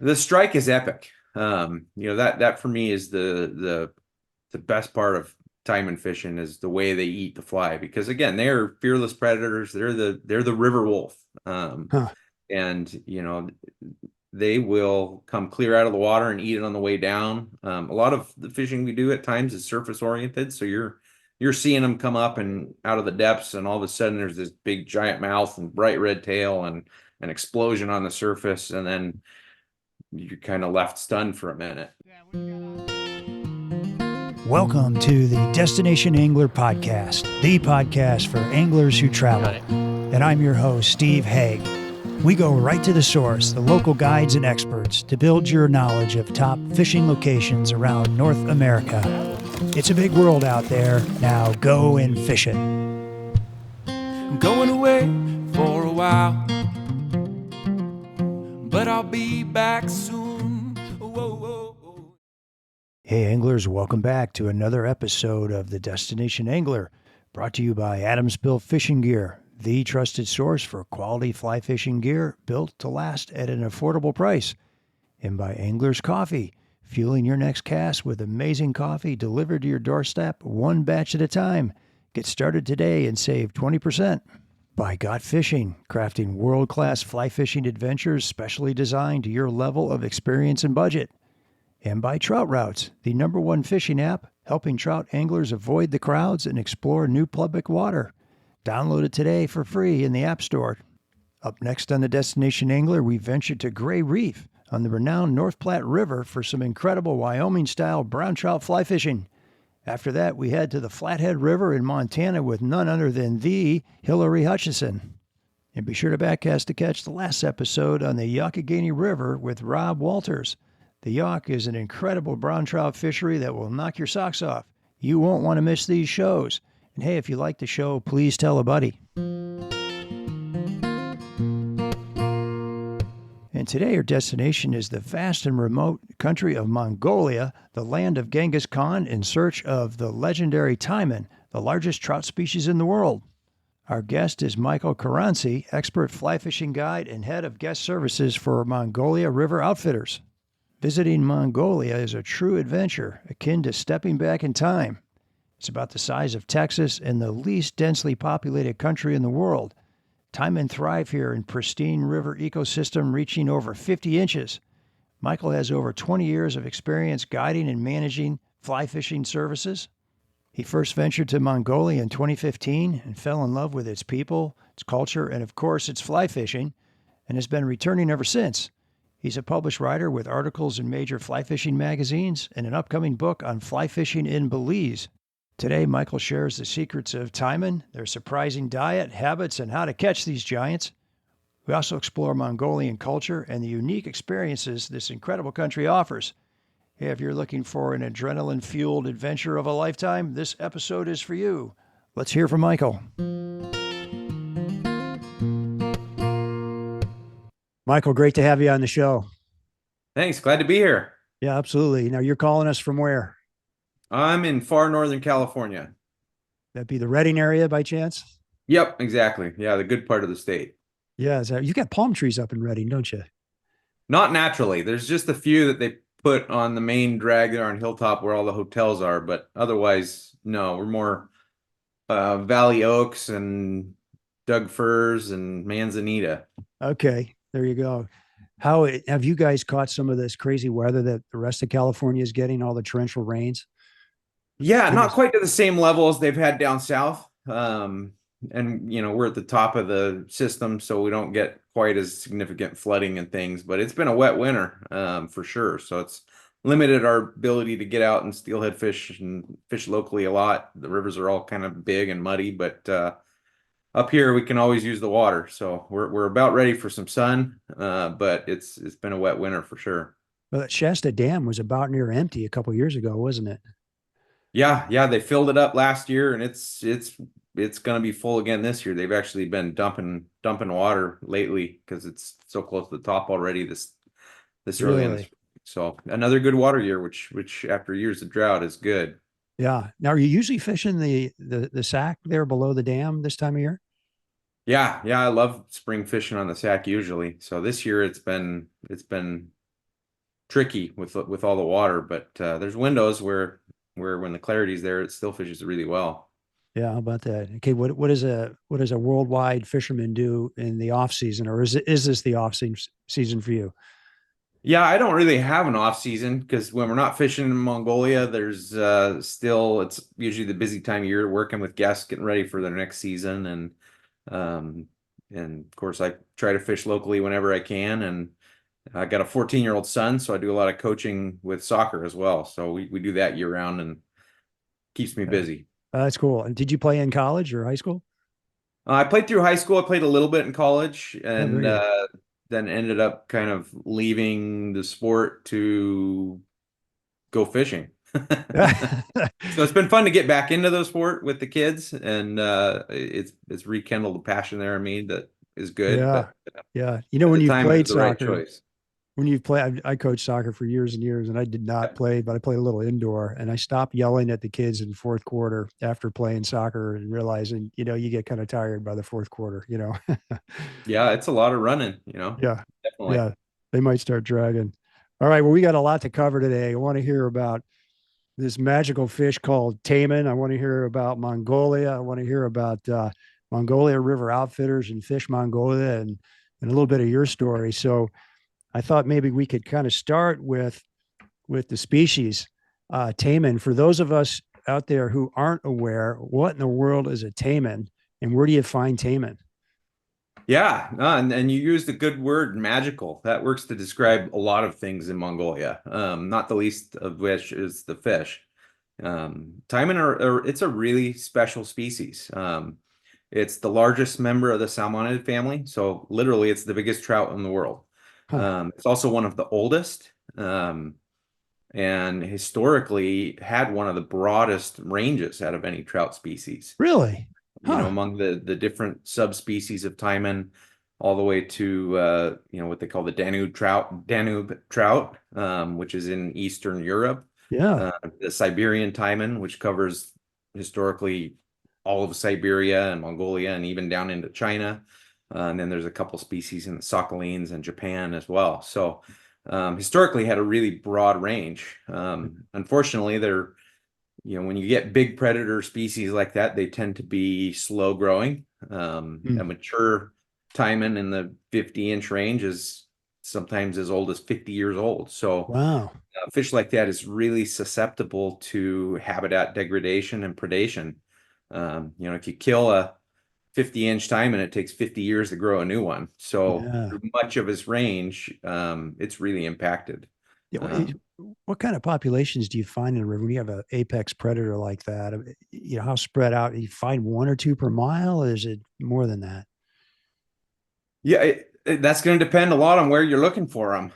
The strike is epic. That for me is the best part of Taimen fishing is the way they eat the fly because again, they are fearless predators. They're the river wolf. Huh. And they will come clear out of the water and eat it on the way down. A lot of the fishing we do at times is surface oriented, so you're seeing them come up and out of the depths, and all of a sudden there's this big giant mouth and bright red tail and an explosion on the surface, and then you're kind of left stunned for a minute. Welcome to the Destination Angler Podcast, the podcast for anglers who travel. And I'm your host, Steve Haig. We go right to the source, the local guides and experts, to build your knowledge of top fishing locations around North America. It's a big world out there. Now go and fish it. I'm going away for a while, but I'll be back soon. Whoa, whoa, whoa. Hey anglers, welcome back to another episode of the Destination Angler, brought to you by Adamsville Fishing Gear, the trusted source for quality fly fishing gear built to last at an affordable price, and by Angler's Coffee, fueling your next cast with amazing coffee delivered to your doorstep one batch at a time. Get started today and save 20%. By Got Fishing, crafting world-class fly fishing adventures specially designed to your level of experience and budget. And by Trout Routes, the #1 fishing app, helping trout anglers avoid the crowds and explore new public water. Download it today for free in the App Store. Up next on the Destination Angler, we venture to Gray Reef on the renowned North Platte River for some incredible Wyoming-style brown trout fly fishing. After that, we head to the Flathead River in Montana with none other than the Hillary Hutchison. And be sure to backcast to catch the last episode on the Youghiogheny River with Rob Walters. The Yauk is an incredible brown trout fishery that will knock your socks off. You won't want to miss these shows. And hey, if you like the show, please tell a buddy. And today our destination is the vast and remote country of Mongolia, the land of Genghis Khan, in search of the legendary Taimen, the largest trout species in the world. Our guest is Michael Caranci, expert fly fishing guide and head of guest services for Mongolia River Outfitters. Visiting Mongolia is a true adventure, akin to stepping back in time. It's about the size of Texas and the least densely populated country in the world. Taimen thrive here in pristine river ecosystem reaching over 50 inches. Michael has over 20 years of experience guiding and managing fly fishing services. He first ventured to Mongolia in 2015 and fell in love with its people, its culture, and of course its fly fishing, and has been returning ever since. He's a published writer with articles in major fly fishing magazines and an upcoming book on fly fishing in Belize. Today, Michael shares the secrets of Taimen, their surprising diet, habits, and how to catch these giants. We also explore Mongolian culture and the unique experiences this incredible country offers. Hey, if you're looking for an adrenaline-fueled adventure of a lifetime, this episode is for you. Let's hear from Michael. Michael, great to have you on the show. Thanks, glad to be here. Yeah, absolutely. Now, you're calling us from where? I'm in far northern California. That'd be the Redding area by chance? Yep, exactly. Yeah, the good part of the state. Yeah, you got palm trees up in Redding, don't you? Not naturally. There's just a few that they put on the main drag there on Hilltop where all the hotels are, but otherwise, no, we're more Valley Oaks and Doug firs and Manzanita. Okay, there you go. How have you guys caught some of this crazy weather that the rest of California is getting, all the torrential rains? Yeah, Give not us, quite to the same level as they've had down south. And we're at the top of the system, so we don't get quite as significant flooding and things, but it's been a wet winter, for sure. So it's limited our ability to get out and steelhead fish and fish locally a lot. The rivers are all kind of big and muddy, but up here we can always use the water. So we're about ready for some sun, but it's been a wet winter for sure. well, that Shasta Dam was about near empty a couple years ago, wasn't it? Yeah, they filled it up last year, and it's going to be full again this year. They've actually been dumping water lately because it's so close to the top already this early in the Really? spring. So another good water year, which after years of drought is good. Yeah. Now, are you usually fishing the Sac there below the dam this time of year? Yeah, I love spring fishing on the Sac usually. So this year it's been tricky with all the water, but there's windows where when the clarity's there, it still fishes really well. Yeah, how about that? Okay, what does a worldwide fisherman do in the off season, or is this the off season for you? Yeah, I don't really have an off season because when we're not fishing in Mongolia, there's still it's usually the busy time of year working with guests getting ready for their next season um and of course I try to fish locally whenever I can, and I got a 14-year-old son, so I do a lot of coaching with soccer as well. So we do that year round and keeps me Yeah, busy. that's cool. And did you play in college or high school? I played through high school. I played a little bit in college, Oh, and very good. then ended up kind of leaving the sport to go fishing. So it's been fun to get back into the sport with the kids, and it's rekindled a passion there in me that is good. Yeah, But yeah. at When the you've time, it played was the right soccer, choice. when you've played, I coached soccer for years and years, and I did not play, but I played a little indoor, and I stopped yelling at the kids in fourth quarter after playing soccer and realizing, you get kind of tired by the fourth quarter. Yeah, it's a lot of running, Yeah, definitely. yeah. They might start dragging. All right. Well, we got a lot to cover today. I want to hear about this magical fish called Taimen. I want to hear about Mongolia. I want to hear about Mongolia River Outfitters and Fish Mongolia and a little bit of your story. So I thought maybe we could kind of start with the species Taimen. For those of us out there who aren't aware, what in the world is a Taimen, and where do you find Taimen? Yeah, no, and you used a good word, magical. That works to describe a lot of things in Mongolia, not the least of which is the fish. Taimen it's a really special species. It's the largest member of the salmonid family, so literally it's the biggest trout in the world. Huh. It's also one of the oldest, and historically had one of the broadest ranges out of any trout species. Really? Huh. Among the different subspecies of taimen, all the way to what they call the Danube trout, which is in Eastern Europe, Yeah. the Siberian taimen, which covers historically all of Siberia and Mongolia and even down into China. And then there's a couple species in the Sakhalins and Japan as well. So historically had a really broad range. Unfortunately, when you get big predator species like that, they tend to be slow growing. A Mm. mature taimen in the 50-inch range is sometimes as old as 50 years old. So Wow. a fish like that is really susceptible to habitat degradation and predation. If you kill a 50-inch taimen, it takes 50 years to grow a new one. So Yeah. through much of its range, it's really impacted. Yeah, Um, what kind of populations do you find in a river when you have an apex predator like that? How spread out? You find one or two per mile, or is it more than that? Yeah, that's going to depend a lot on where you're looking for them.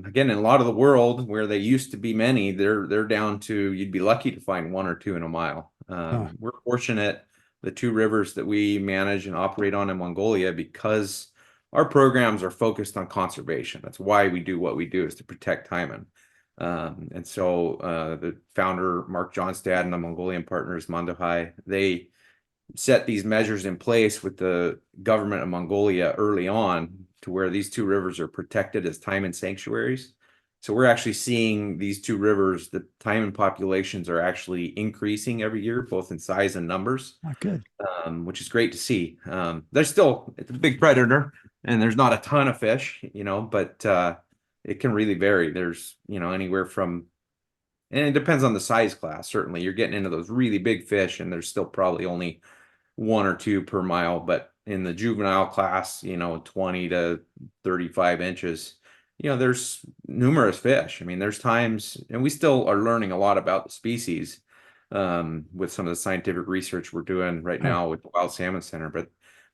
Again, in a lot of the world where they used to be many, they're down to you'd be lucky to find one or two in a mile. Huh. We're fortunate the two rivers that we manage and operate on in Mongolia because our programs are focused on conservation. That's why we do what we do is to protect taimen. And so the founder Mark Johnstad and the Mongolian partners Mandohai, they set these measures in place with the government of Mongolia early on to where these two rivers are protected as taimen sanctuaries. So we're actually seeing these two rivers, the taimen populations are actually increasing every year, both in size and numbers, Not good. which is great to see. It's a big predator and there's not a ton of fish, but it can really vary. There's anywhere from, and it depends on the size class. Certainly you're getting into those really big fish and there's still probably only one or two per mile, but in the juvenile class, 20 to 35 inches, there's numerous fish. I mean, there's times, and we still are learning a lot about the species with some of the scientific research we're doing right Huh. now with the Wild Salmon Center. But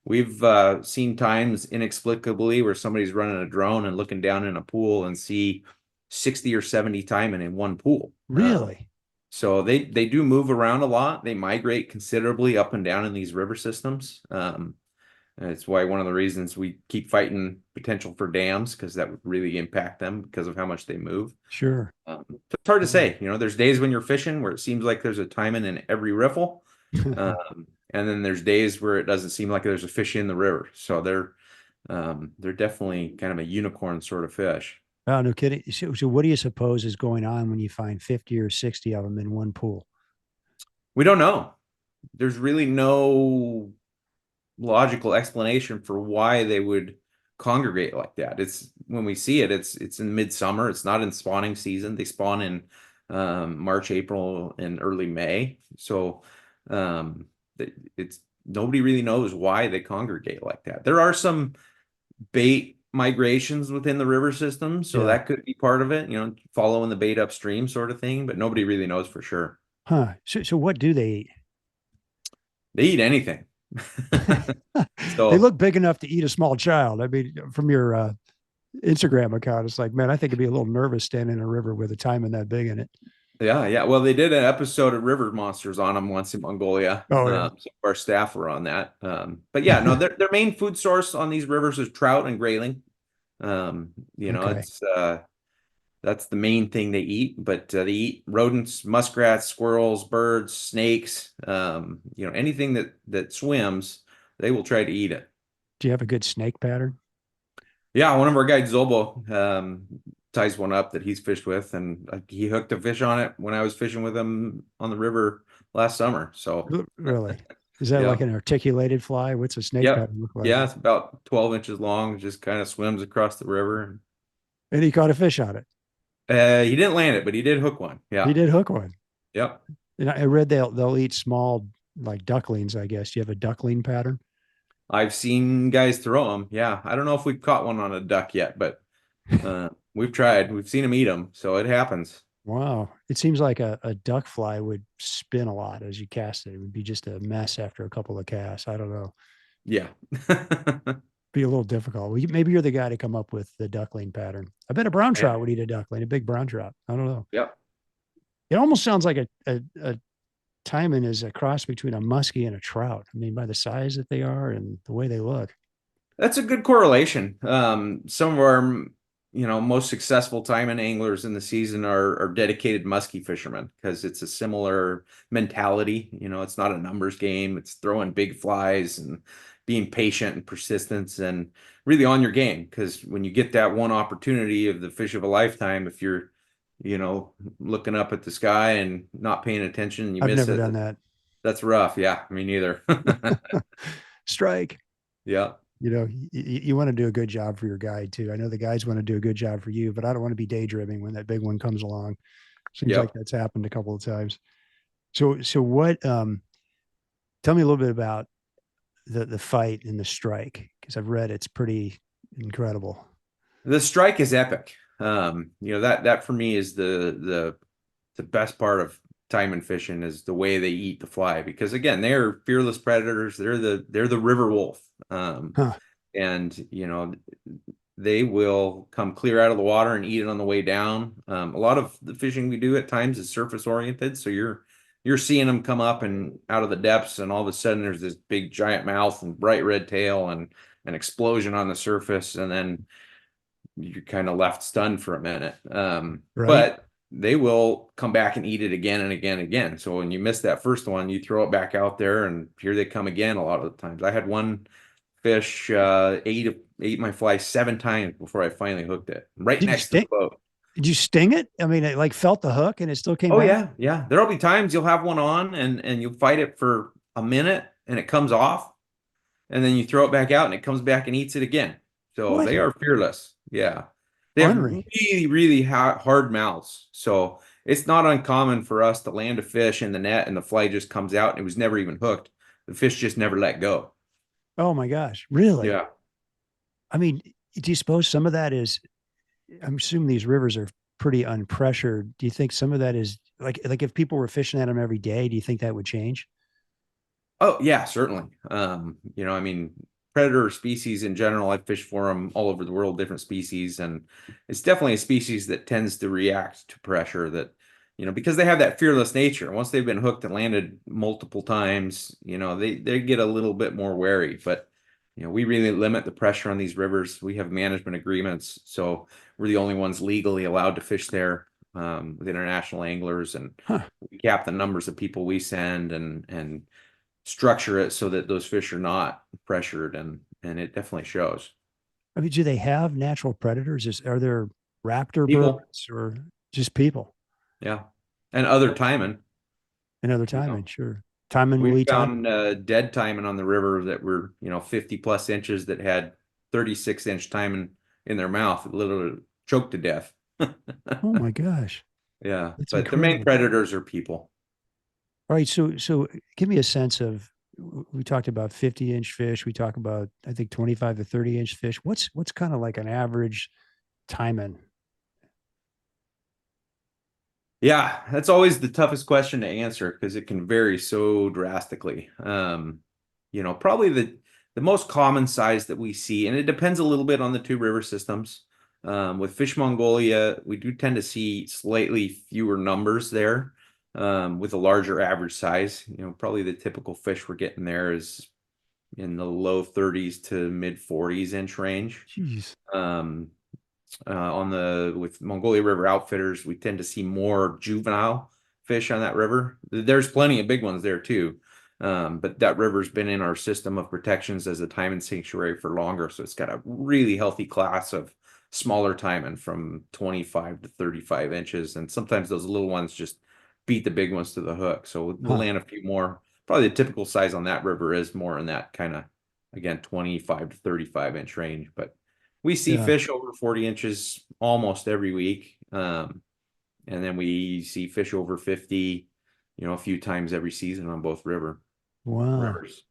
we've seen times inexplicably where somebody's running a drone and looking down in a pool and see 60 or 70 taimen in one pool. Really? So they do move around a lot. They migrate considerably up and down in these river systems. And it's why one of the reasons we keep fighting potential for dams because that would really impact them because of how much they move. Sure. It's hard to say. There's days when you're fishing where it seems like there's a taimen in every riffle, and then there's days where it doesn't seem like there's a fish in the river. So they're definitely kind of a unicorn sort of fish. Oh, no kidding. So what do you suppose is going on when you find 50 or 60 of them in one pool? We don't know. There's really no logical explanation for why they would congregate like that. It's when we see it, it's in midsummer. It's not in spawning season. They spawn in March, April, and early May. So it's nobody really knows why they congregate like that. There are some bait migrations within the river system, so Yeah. that could be part of it, following the bait upstream sort of thing, but nobody really knows for sure. Huh. So what do they eat? They eat anything. They So look big enough to eat a small child. I mean, from your Instagram account, it's like, man, I think I'd be a little nervous standing in a river with a taimen that big in it. yeah, yeah. Well, they did an episode of River Monsters on them once in Mongolia. Oh yeah. Some of our staff were on that. But yeah, no, their main food source on these rivers is trout and grayling. Okay. It's that's the main thing they eat. But they eat rodents, muskrats, squirrels, birds, snakes. Anything that swims, they will try to eat it. Do you have a good snake pattern? Yeah, one of our guides, Zobo, ties one up that he's fished with, and he hooked a fish on it when I was fishing with him on the river last summer. So, Really? Is that like yeah, an articulated fly? What's a snake yep, pattern look like? yeah, it's about 12 inches long, just kind of swims across the river. And he caught a fish on it. He didn't land it, but he did hook one. He Yeah, did hook one. yep. And I read they'll eat small like ducklings, I guess. Do you have a duckling pattern? I've seen guys throw them. Yeah, I don't know if we've caught one on a duck yet, but we've tried. We've seen them eat them, so it happens. Wow. It seems like a duck fly would spin a lot as you cast it. It would be just a mess after a couple of casts. I don't know. Yeah. Be a little difficult. Well, maybe you're the guy to come up with the duckling pattern. I bet a brown Yeah. trout would eat a duckling, a big brown trout. I don't know. Yep. It almost sounds like a Taimen is a cross between a muskie and a trout. I mean, by the size that they are and the way they look. That's a good correlation. Some of our, most successful Taimen anglers in the season are dedicated muskie fishermen because it's a similar mentality. It's not a numbers game. It's throwing big flies and being patient and persistence and really on your game. Because when you get that one opportunity of the fish of a lifetime, if you're, looking up at the sky and not paying attention and you I've miss never it, done that. that's rough. Yeah, me neither. Strike. Yeah. You want to do a good job for your guide too. I know the guides want to do a good job for you, but I don't want to be daydreaming when that big one comes along. Seems like Yep. that's happened a couple of times. So what tell me a little bit about the fight and the strike because I've read it's pretty incredible. The strike is epic. That for me is the best part of Taimen fishing is the way they eat the fly because again, they're fearless predators. They're the river wolf. Huh. And they will come clear out of the water and eat it on the way down. A lot of the fishing we do at times is surface oriented, so you're seeing them come up and out of the depths, and all of a sudden there's this big giant mouth and bright red tail and an explosion on the surface, and then you're kind of left stunned for a minute. Right? But they will come back and eat it again and again and again. So when you miss that first one, you throw it back out there, and here they come again. A lot of the times, I had one fish ate my fly 7 times before I finally hooked it, right Did you next to the sting? boat. Did you sting it? I mean, it like felt the hook and it still came Oh back. yeah, yeah. There'll be times you'll have one on and you'll fight it for a minute and it comes off, and then you throw it back out and it comes back and eats it again. So What? they are fearless. Yeah. They have Unreal. really, really hard mouths. So it's not uncommon for us to land a fish in the net and the fly just comes out and it was never even hooked. The fish just never let go. Oh my gosh. Really? Yeah. I mean, do you suppose some of that is I'm assuming these rivers are pretty unpressured. Do you think some of that is like if people were fishing at them every day, do you think that would change? Oh, yeah, certainly. Predator species in general, I fish for them all over the world, different species, and it's definitely a species that tends to react to pressure that, because they have that fearless nature. Once they've been hooked and landed multiple times, they get a little bit more wary, but we really limit the pressure on these rivers. We have management agreements, so we're the only ones legally allowed to fish there with international anglers, and Huh. we cap the numbers of people we send and structure it so that those fish are not pressured and it definitely shows. I mean, do they have natural predators? Are there raptor People, birds or just people? yeah, and other taimen. Another You Taimen, know, sure. Taimen will we eat Taimen. found dead taimen on the river that were 50+ inches that had 36-inch taimen in their mouth, literally choked to death. Oh my gosh, Yeah, that's but the main incredible. predators are people. All right, so give me a sense of we talked about 50-inch fish. We talk about I think 25 to 30-inch fish. What's kind of like an average Taimen? Yeah, that's always the toughest question to answer because it can vary so drastically. Probably the most common size that we see, and it depends a little bit on the two river systems. With Fish Mongolia, we do tend to see slightly fewer numbers there, with a larger average size. Probably the typical fish we're getting there is in the low 30s to mid 40s inch range. Jeez. Um, with Mongolia River Outfitters, we tend to see more juvenile fish on that river. There's plenty of big ones there too. But that river's been in our system of protections as a taimen sanctuary for longer. So it's got a really healthy class of smaller taimen from 25 to 35 inches. And sometimes those little ones just beat the big ones to the hook. So we'll Huh. land a few more. Probably the typical size on that river is more in that kind of, again, 25 to 35-inch range. But we see Yeah. fish over 40 inches almost every week. And then we see fish over 50, a few times every season on both Wow. rivers.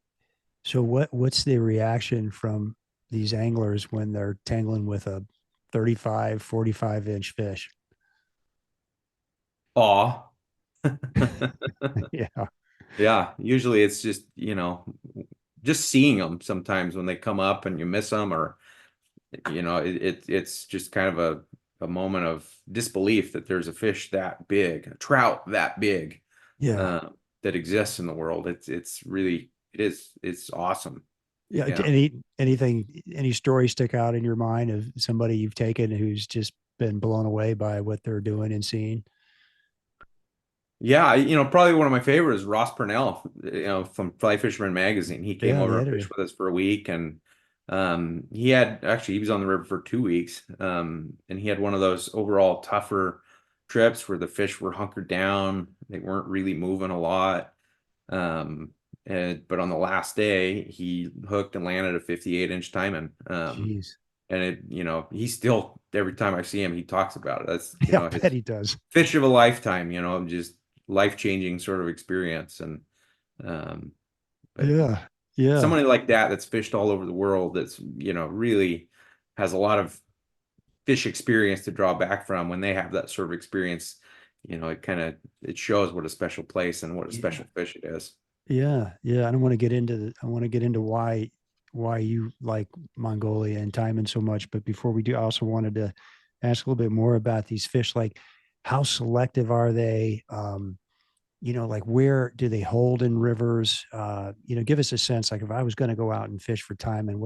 So what's the reaction from these anglers when they're tangling with a 35, 45-inch fish? Awe. Yeah. Yeah, usually it's just seeing them sometimes when they come up and you miss them, or it's just kind of a moment of disbelief that there's a fish that big, a trout that big, Yeah. uh, that exists in the world. It's awesome. Yeah. Yeah. Any stories stick out in your mind of somebody you've taken who's just been blown away by what they're doing and seeing? Yeah, probably one of my favorites is Ross Purnell, from Fly Fisherman Magazine. He came Yeah, the over and fished editor. with us for a week, and he was on the river for 2 weeks, and he had one of those overall tougher trips where the fish were hunkered down, they weren't really moving a lot, but on the last day he hooked and landed a 58-inch taimen, Jeez. and he still every time I see him he talks about it. That's Yeah, I bet his he does. fish of a lifetime, just life-changing sort of experience. And um but Yeah. Yeah. somebody like that that's fished all over the world, that's really has a lot of fish experience to draw back from. When they have that sort of experience, it shows what a special place and what a Yeah. special fish it is. Yeah. Yeah. I don't want to get into I want to get into why you like Mongolia and Taimen so much. But before we do, I also wanted to ask a little bit more about these fish. Like, how selective are they? Like where do they hold in rivers? Give us a sense. Like if I was going to go out and fish for Taimen,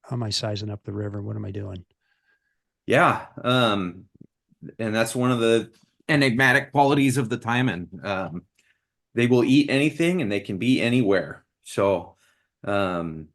how am I sizing up the river? What am I doing? Yeah, and that's one of the enigmatic qualities of the taimen. They will eat anything and they can be anywhere. So, there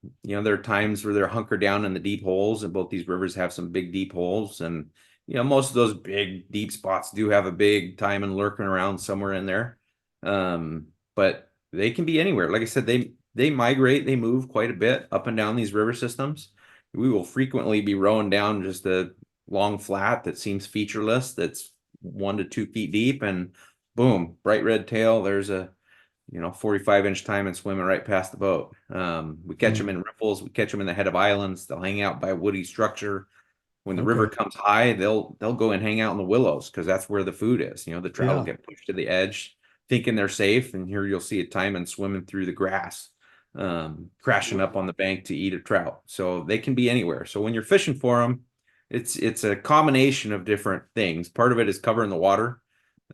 are times where they're hunkered down in the deep holes, and both these rivers have some big deep holes. And, most of those big deep spots do have a big taimen lurking around somewhere in there. But they can be anywhere. Like I said, they migrate, they move quite a bit up and down these river systems. We will frequently be rowing down just a long flat that seems featureless, that's 1 to 2 feet deep, and boom, bright red tail. There's a 45-inch taimen swimming right past the boat. We catch them Mm, in riffles. We catch them in the head of islands. They'll hang out by a woody structure. When the river okay. comes high, they'll go and hang out in the willows because that's where the food is. The trout will Yeah. get pushed to the edge, thinking they're safe, and here you'll see a taimen swimming through the grass, crashing up on the bank to eat a trout. So they can be anywhere. So when you're fishing for them, it's a combination of different things. Part of it is covering the water.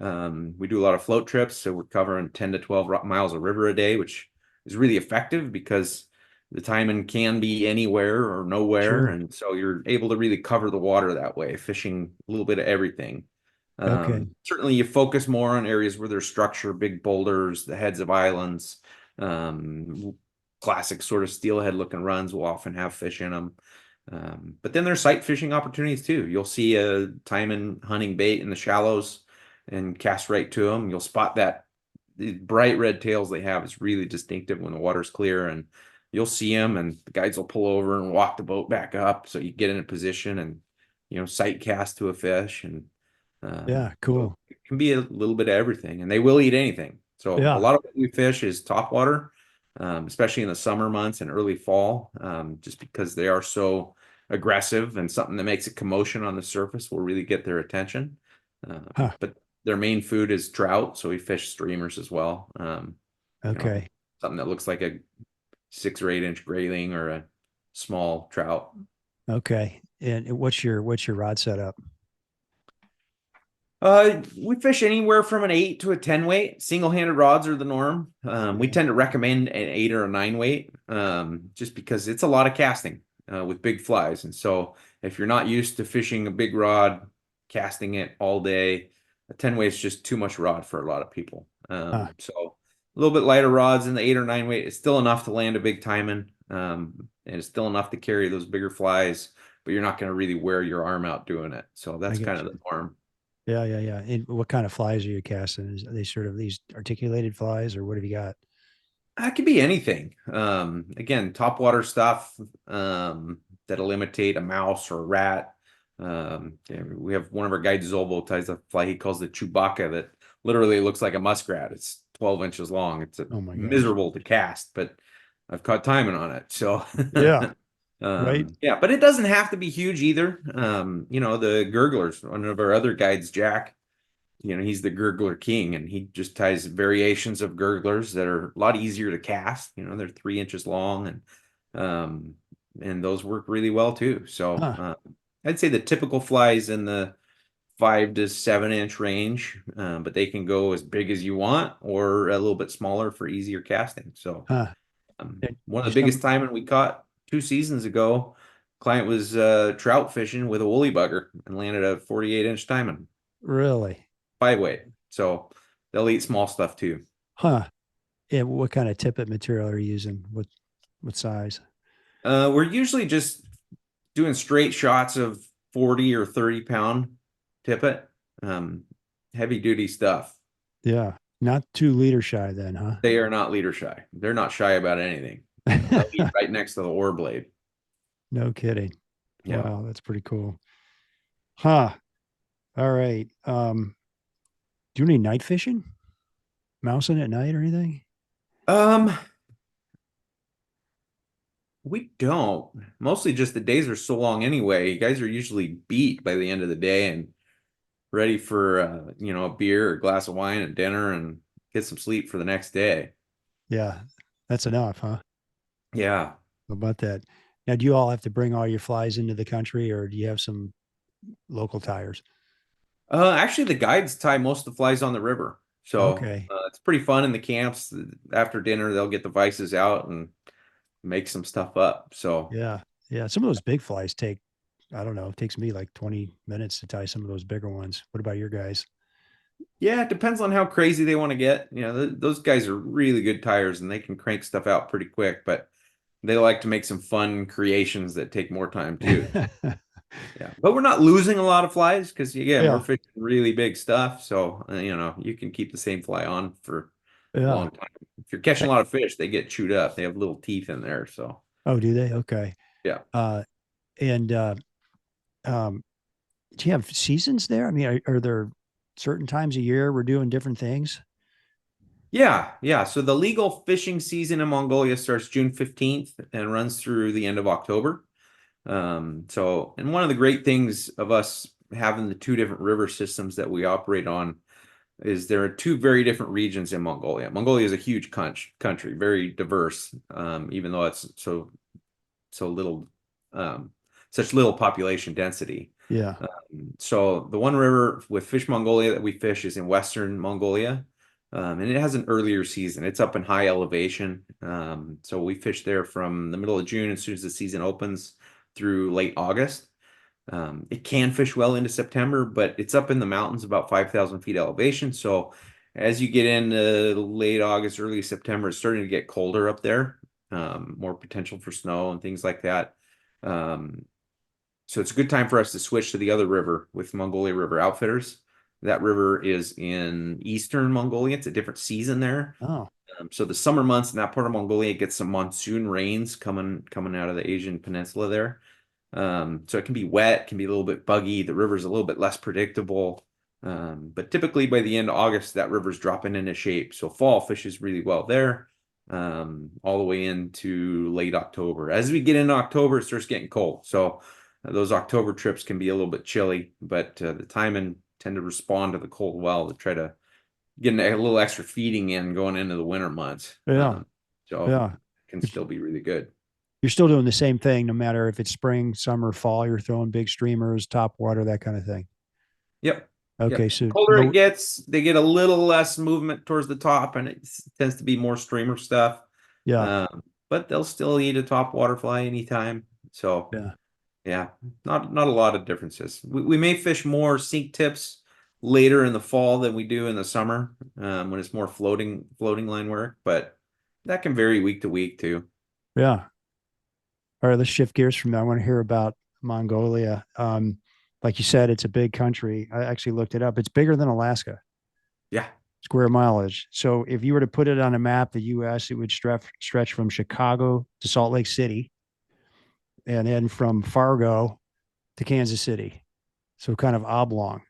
We do a lot of float trips, so we're covering 10 to 12 miles of river a day, which is really effective because the taimen can be anywhere or nowhere, Sure. and so you're able to really cover the water that way, fishing a little bit of everything. Okay. Certainly, you focus more on areas where there's structure, big boulders, the heads of islands. Um, Classic sort of steelhead looking runs will often have fish in them. But then there's sight fishing opportunities too. You'll see a taimen hunting bait in the shallows and cast right to them. You'll spot that the bright red tails they have is really distinctive when the water's clear, and you'll see them, and the guides will pull over and walk the boat back up so you get in a position and sight cast to a fish, and Yeah, so cool. it can be a little bit of everything, and they will eat anything. So a Yeah. lot of what we fish is topwater, especially in the summer months and early fall, just because they are so aggressive, and something that makes a commotion on the surface will really get their attention. Huh. But their main food is trout, so we fish streamers as well. You know, Okay. something that looks like a 6 or 8 inch grayling or a small trout. Okay. And what's your rod setup? We fish anywhere from an 8 to a 10 weight. Single-handed rods are the norm. We Yeah. tend to recommend an 8 or a 9 weight, just because it's a lot of casting with big flies. And so if you're not used to fishing a big rod, casting it all day, a 10 weight is just too much rod for a lot of people. Huh. So a little bit lighter rods in the 8 or 9 weight is still enough to land a big taimen, and it's still enough to carry those bigger flies, but you're not going to really wear your arm out doing it. So I that's kind get of you. the norm. Yeah, yeah, yeah. And what kind of flies are you casting? Are they sort of these articulated flies, or what have you got? That could be anything. Again, topwater stuff that'll imitate a mouse or a rat. Yeah, we have one of our guides, Zolbo, ties a fly he calls the Chewbacca that literally looks like a muskrat. It's 12 inches long. It's Oh my gosh. miserable to cast, but I've caught timing on it. So, Yeah. Right. yeah, but it doesn't have to be huge either. The gurglers, one of our other guides, Jack, he's the gurgler king, and he just ties variations of gurglers that are a lot easier to cast. They're 3 inches long, and those work really well too. So Huh. I'd say the typical flies in the 5 to 7 inch range, but they can go as big as you want or a little bit smaller for easier casting. So Huh. And one of the just biggest taimen we caught 2 seasons ago, client was trout fishing with a woolly bugger and landed a 48-inch taimen. really? 5 weight. So they'll eat small stuff too. Huh. And what kind of tippet material are you using? What size? We're usually just doing straight shots of 40 or 30 pound tippet. Um, Heavy duty stuff. Yeah. Not too leader shy then, huh? They are not leader shy. They're not shy about anything. They'll eat right next to the oar blade. No kidding. Yeah. Wow, that's pretty cool. Huh. All right. Do any night fishing? Mousing at night or anything? Um, we don't. Mostly just the days are so long anyway. You guys are usually beat by the end of the day and ready for a beer or a glass of wine at dinner and get some sleep for the next day. Yeah, that's enough, huh? Yeah. How about that? Now, do you all have to bring all your flies into the country, or do you have some local tires? Actually, the guides tie most of the flies on the river, so Okay. it's pretty fun in the camps. After dinner, they'll get the vices out and make some stuff up. So Yeah. Yeah. Some of those big flies take, I don't know, it takes me like 20 minutes to tie some of those bigger ones. What about your guys? yeah, it depends on how crazy they want to get. Those guys are really good tires, and they can crank stuff out pretty quick. But they like to make some fun creations that take more time too. Yeah, but we're not losing a lot of flies because again, we're Yeah. fishing really big stuff. So you can keep the same fly on for a Yeah. long time. If you're catching a lot of fish, they get chewed up. They have little teeth in there. So Oh, do they? Okay. yeah. Uh, and um, do you have seasons there? I mean, are there certain times a year we're doing different things? Yeah, yeah. So the legal fishing season in Mongolia starts June 15th and runs through the end of October. And one of the great things of us having the two different river systems that we operate on is there are two very different regions in Mongolia. Mongolia is a huge country, very diverse, even though it's so little, um, such little population density. Yeah. So the one river with Fish Mongolia that we fish is in Western Mongolia. And it has an earlier season. It's up in high elevation. So we fish there from the middle of June as soon as the season opens through late August. It can fish well into September, but it's up in the mountains about 5,000 feet elevation. So as you get into late August, early September, it's starting to get colder up there. More potential for snow and things like that. Um, So it's a good time for us to switch to the other river with Mongolia River Outfitters. That river is in eastern Mongolia. It's a different season there. Oh, So the summer months in that part of Mongolia gets some monsoon rains coming out of the Asian peninsula there. So it can be wet, can be a little bit buggy. The river's a little bit less predictable. But typically by the end of August, that river's dropping into shape. So fall fishes really well there, all the way into late October. As we get into October, it starts getting cold. So those October trips can be a little bit chilly, but the Taimen tend to respond to the cold well to try to get a little extra feeding in going into the winter months. yeah, So yeah. it can still be really good. You're still doing the same thing, no matter if it's spring, summer, fall. You're throwing big streamers, top water, that kind of thing. Yep. Okay, Yep. The so colder it no, gets, they get a little less movement towards the top, and it tends to be more streamer stuff. yeah, But they'll still eat a top waterfly anytime. So yeah. yeah, not a lot of differences. We may fish more sink tips later in the fall than we do in the summer, when it's more floating line work, but that can vary week to week too. Yeah. All right, let's shift gears from that. I want to hear about Mongolia. Like you said, it's a big country. I actually looked it up. It's bigger than Alaska, Yeah. square mileage. So if you were to put it on a map, the US, it would stretch from Chicago to Salt Lake City and then from Fargo to Kansas City. So kind of oblong.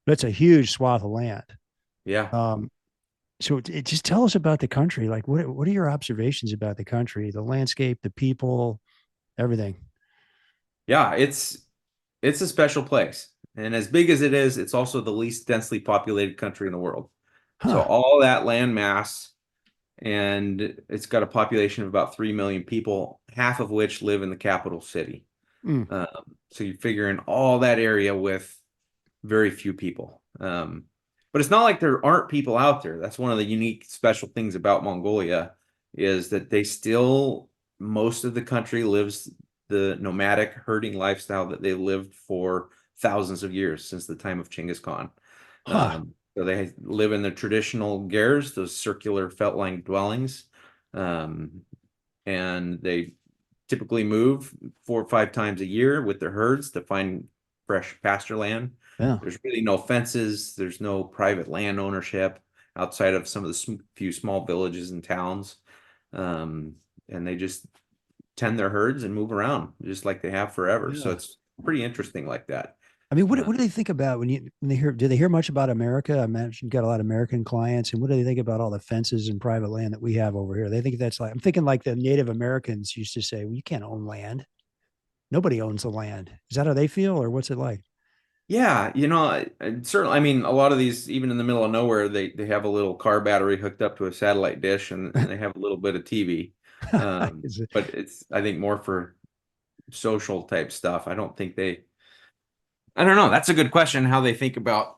That's a huge swath of land. Yeah. Um, so just tell us about the country. Like, what are your observations about the country, the landscape, the people, everything? Yeah, it's a special place. And as big as it is, it's also the least densely populated country in the world. So Huh. all that land mass, and it's got a population of about 3 million people, half of which live in the capital city. Mm. So you figure in all that area with very few people. But it's not like there aren't people out there. That's one of the unique special things about Mongolia is that they still, most of the country lives the nomadic herding lifestyle that they lived for thousands of years since the time of Genghis Khan. Huh. So they live in the traditional gers, those circular felt-lined dwellings, and they typically move 4 or 5 times a year with their herds to find fresh pasture land. Yeah. There's really no fences. There's no private land ownership outside of some of the few small villages and towns. And they just tend their herds and move around just like they have forever. So Yeah. it's pretty interesting like that. I mean, Uh, what do they think about when they hear? Do they hear much about America? I imagine you've got a lot of American clients, and what do they think about all the fences and private land that we have over here? They think that's like I'm thinking like the Native Americans used to say, "Well, you can't own land. Nobody owns the land." Is that how they feel, or what's it like? Yeah, certainly, I mean, a lot of these, even in the middle of nowhere, they have a little car battery hooked up to a satellite dish and they have a little bit of TV. Is it- But it's, I think, more for social type stuff. I don't know. That's a good question, how they think about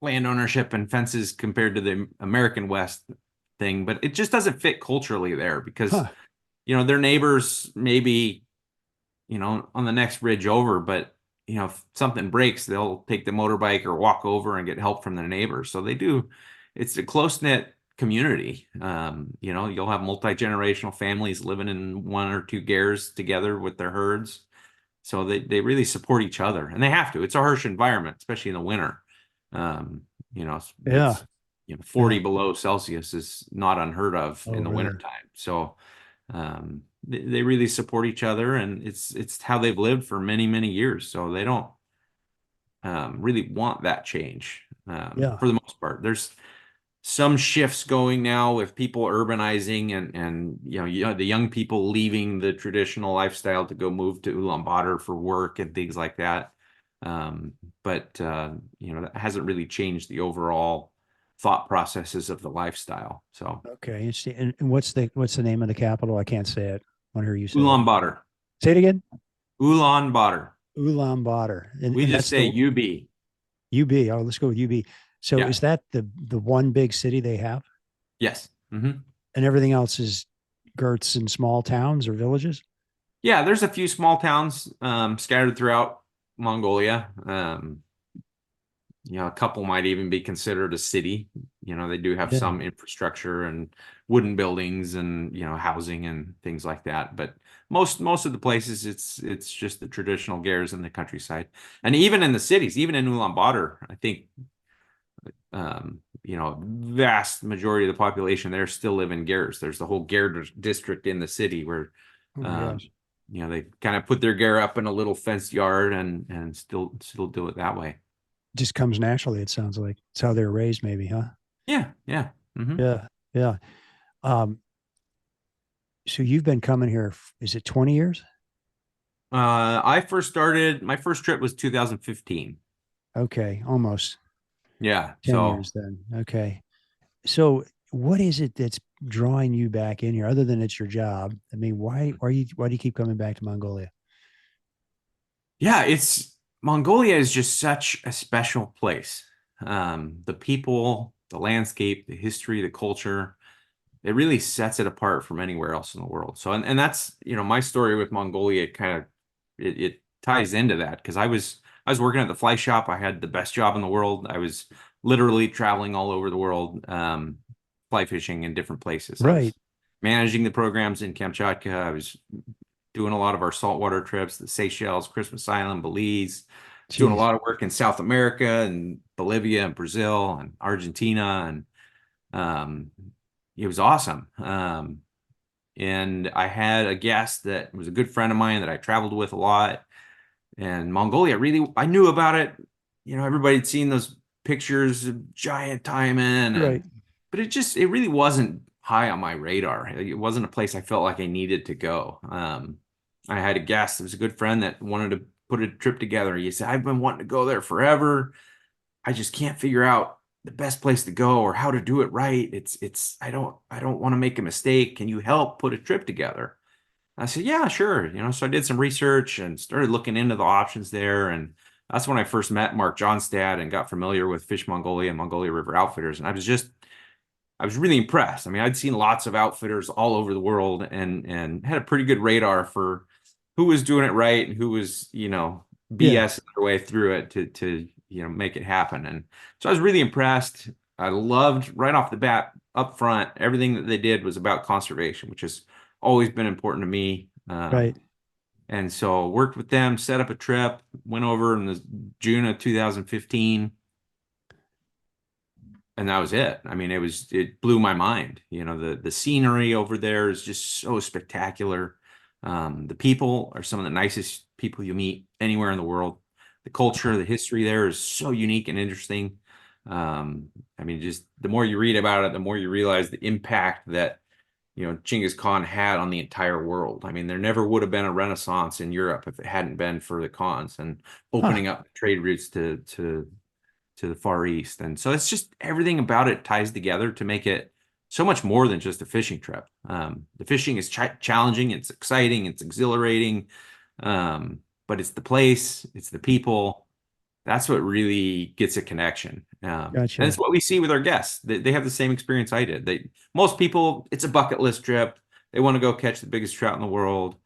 land ownership and fences compared to the American West thing, but it just doesn't fit culturally there because, huh? their neighbors maybe, on the next ridge over, but if something breaks, they'll take the motorbike or walk over and get help from their neighbors. So they do, it's a close-knit community. You'll have multi-generational families living in 1 or 2 gers together with their herds. So they really support each other, and they have to. It's a harsh environment, especially in the winter. Yeah. It's Yeah. 40 below Celsius is not unheard of Oh, in the really? wintertime. So they really support each other, and it's how they've lived for many, many years. So they don't really want that change Yeah. for the most part. There's some shifts going now with people urbanizing and the young people leaving the traditional lifestyle to go move to Ulaanbaatar for work and things like that. But that hasn't really changed the overall thought processes of the lifestyle. So Okay. Interesting. And what's the name of the capital? I can't say it. I want to hear you say it. Ulaanbaatar, Say it again. Ulaanbaatar. Ulaanbaatar, We and just that's say the UB. UB. Oh, let's go with UB. So Yeah. is that the one big city they have, Yes. and everything else is Gertz and small towns or villages? Yeah, there's a few small towns scattered throughout Mongolia. A couple might even be considered a city. They do have Yeah. some infrastructure and wooden buildings and, housing and things like that. But most of the places, it's just the traditional gers in the countryside. And even in the cities, even in Ulaanbaatar, I think, vast majority of the population there still live in gers. There's the whole ger district in the city where, Oh my um, gosh. they kind of put their ger up in a little fenced yard and still do it that way. Just comes naturally, it sounds like. It's how they're raised, maybe, huh? Yeah, yeah. Yeah. Yeah. Um, so you've been coming here, is it 20 years? My first trip was 2015. Okay, almost Yeah, 10 so years then. Okay. So what is it that's drawing you back in here other than it's your job? I mean, why do you keep coming back to Mongolia? yeah, it's Mongolia is just such a special place. The people, the landscape, the history, the culture, it really sets it apart from anywhere else in the world. So, and that's, my story with Mongolia kind of it ties into that because I was working at the fly shop. I had the best job in the world. I was literally traveling all over the world, fly fishing in different places. I Right. was managing the programs in Kamchatka. I was doing a lot of our saltwater trips, the Seychelles, Christmas Island, Belize, doing a Jeez. lot of work in South America and Bolivia and Brazil and Argentina. And um, it was awesome. And I had a guest that was a good friend of mine that I traveled with a lot. And Mongolia, really, I knew about it. Everybody'd seen those pictures of giant Taimen, Right. but it really wasn't high on my radar. It wasn't a place I felt like I needed to go. I had a guest, it was a good friend that wanted to put a trip together. He said, I've been wanting to go there forever. I just can't figure out the best place to go or how to do it right. I don't want to make a mistake. Can you help put a trip together? I said, yeah, sure. So I did some research and started looking into the options there. And that's when I first met Mark Johnstad and got familiar with Fish Mongolia and Mongolia River Outfitters. And I was really impressed. I mean, I'd seen lots of outfitters all over the world and had a pretty good radar for who was doing it right and who was, Yeah. BS their way through it to make it happen. And so I was really impressed. I loved right off the bat up front, everything that they did was about conservation, which has always been important to me. Right. And so worked with them, set up a trip, went over in the June of 2015, and that was it. I mean, it blew my mind. The scenery over there is just so spectacular. The people are some of the nicest people you meet anywhere in the world. The culture, the history there is so unique and interesting. I mean, just the more you read about it, the more you realize the impact that Genghis Khan had on the entire world. I mean, there never would have been a Renaissance in Europe if it hadn't been for the Khans and Huh. opening up trade routes to the Far East. And so it's just everything about it ties together to make it so much more than just a fishing trip. The fishing is challenging, it's exciting, it's exhilarating, but it's the place, it's the people. That's what really gets a connection. And it's Gotcha. what we see with our guests. They have the same experience I did. Most people, it's a bucket list trip. They want to go catch the biggest trout in the world,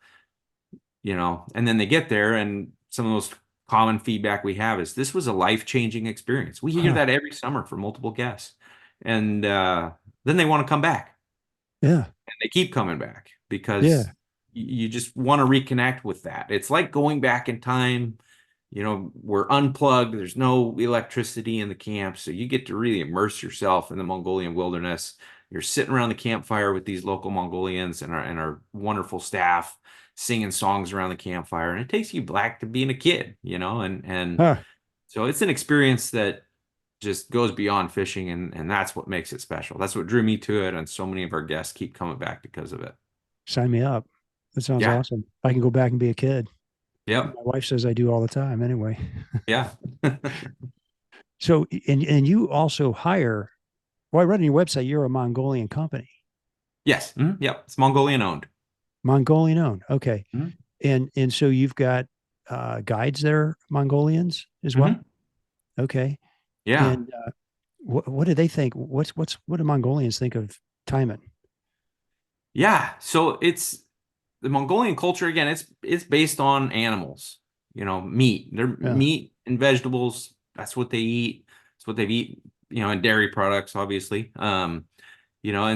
and then they get there and some of the most common feedback we have is this was a life-changing experience. We hear Huh. that every summer from multiple guests. And then they want to come back Yeah. and they keep coming back because Yeah. you just want to reconnect with that. It's like going back in time. We're unplugged. There's no electricity in the camp. So you get to really immerse yourself in the Mongolian wilderness. You're sitting around the campfire with these local Mongolians and our wonderful staff singing songs around the campfire. And it takes you back to being a kid, and Huh. so it's an experience that just goes beyond fishing and that's what makes it special. That's what drew me to it. And so many of our guests keep coming back because of it. Sign me up. That sounds Yeah. awesome. I can go back and be a kid. My Yep. wife says I do all the time anyway. Yeah. So, and you also hire, well, I read on your website, you're a Mongolian company, Yes. Yep. It's Mongolian owned. Mongolian owned. Okay. Mhm. And so you've got guides that are Mongolians as well. Mhm. Okay. Yeah. And what do they think? What do Mongolians think of Taimen? Yeah. So it's the Mongolian culture again, it's based on animals, meat. They're Yeah. meat and vegetables. That's what they eat. It's what they've eat, and dairy products, obviously. And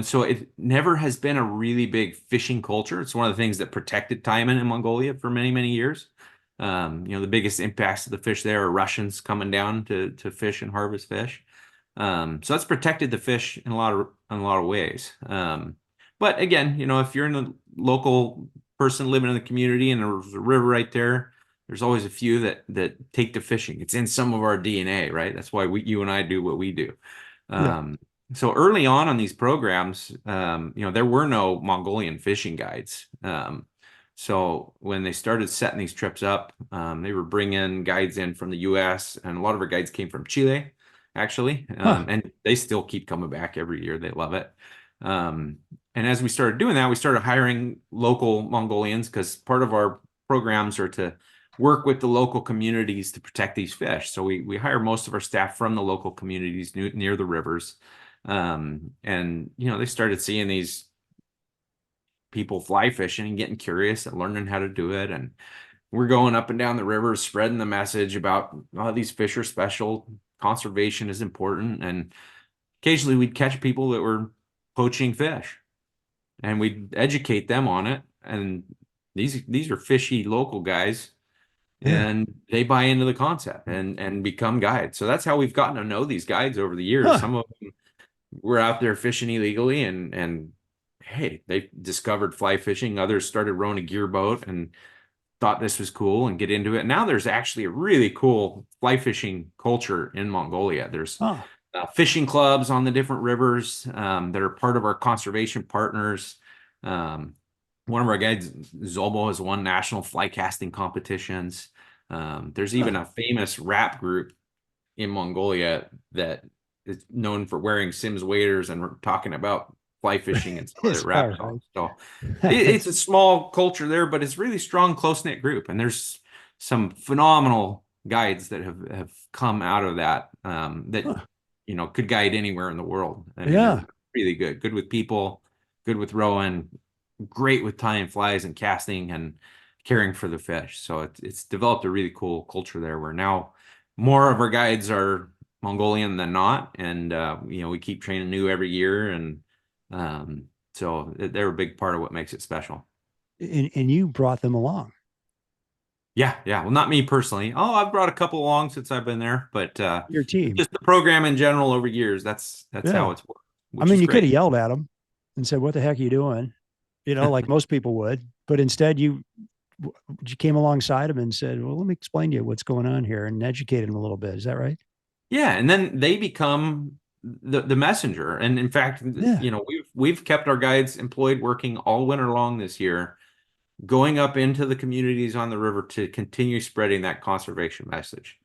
so it never has been a really big fishing culture. It's one of the things that protected Taimen in Mongolia for many, many years. The biggest impacts of the fish there are Russians coming down to fish and harvest fish. So that's protected the fish in a lot of ways. But again, if you're in a local person living in the community and there's a river right there, there's always a few that take to fishing. It's in some of our DNA, right? That's why you and I do what we do. Yeah. So early on these programs, there were no Mongolian fishing guides. So when they started setting these trips up, they were bringing guides in from the U.S. and a lot of our guides came from Chile, actually. Huh. And they still keep coming back every year. They love it. And as we started doing that, we started hiring local Mongolians because part of our programs are to work with the local communities to protect these fish. So we hire most of our staff from the local communities near the rivers. And they started seeing these people fly fishing and getting curious and learning how to do it. And we're going up and down the river, spreading the message about, oh, these fish are special. Conservation is important. And occasionally we'd catch people that were poaching fish and we'd educate them on it. And these are fishy local guys Yeah. and they buy into the concept and become guides. So that's how we've gotten to know these guides over the years. Huh. Some of them were out there fishing illegally and hey, they discovered fly fishing. Others started rowing a gear boat and thought this was cool and get into it. Now there's actually a really cool fly fishing culture in Mongolia. There's Huh. fishing clubs on the different rivers that are part of our conservation partners. One of our guides, Zolbo, has won national fly casting competitions. There's even Huh. a famous rap group in Mongolia that is known for wearing Sims waders and talking about fly fishing and some of Is their rap that right? songs. So it's a small culture there, but it's really strong, close-knit group. And there's some phenomenal guides that have come out of that that Huh. could guide anywhere in the world. I mean, they're Yeah. really good with people, good with rowing, great with tying flies and casting and caring for the fish. So it's developed a really cool culture there where now more of our guides are Mongolian than not. And we keep training new every year. And so they're a big part of what makes it special. And you brought them along. Yeah, yeah. Well, not me personally. Oh, I've brought a couple along since I've been there, but Your team. just the program in general over years. That's how Yeah. it's worked, I which mean, is you could great. have yelled at them and said, "What the heck are you doing?" Like most people would. But instead, you came alongside them and said, "Well, let me explain to you what's going on here," and educated them a little bit. Is that right? Yeah, and then they become the messenger. And in fact, Yeah. we've kept our guides employed working all winter long this year, going up into the communities on the river to continue spreading that conservation message.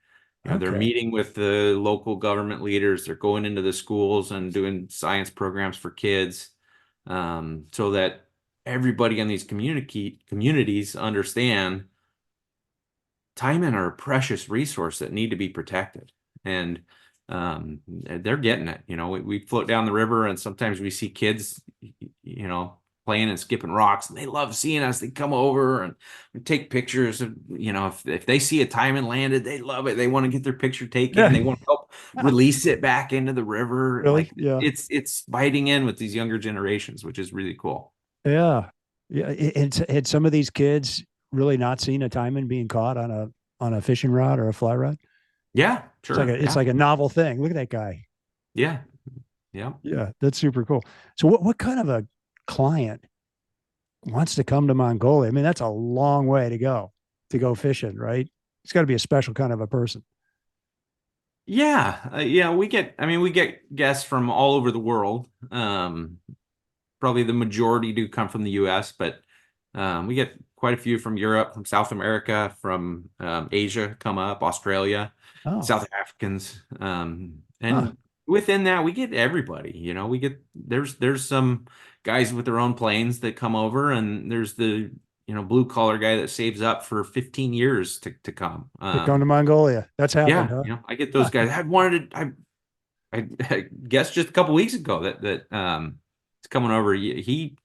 They're Okay. meeting with the local government leaders. They're going into the schools and doing science programs for kids, so that everybody in these communities understand Taimen are a precious resource that need to be protected. And they're getting it. We float down the river and sometimes we see kids, playing and skipping rocks, and they love seeing us. They come over and we take pictures of, if they see a Taimen landed, they love it. They want to get their picture taken. Yeah. They want to help release it back into the river. Really? Like Yeah. it's biting in with these younger generations, which is really cool. Yeah. Yeah. Had some of these kids really not seen a taimen being caught on a fishing rod or a fly rod? Yeah, sure. It's Yeah. like a novel thing. Look at that guy. Yeah. Yeah. Yeah, that's super cool. So what kind of a client wants to come to Mongolia? I mean, that's a long way to go fishing, right? It's got to be a special kind of a person. Yeah, yeah, we get guests from all over the world. Probably the majority do come from the US, but we get quite a few from Europe, from South America, from Asia come up, Australia, Oh, South Africans. huh. And within that, we get everybody. There's some guys with their own planes that come over, and there's the blue collar guy that saves up for 15 years to come. To come to Mongolia. That's happened, Yeah, huh? I get those guys. I guess just a couple weeks ago that it's coming over. He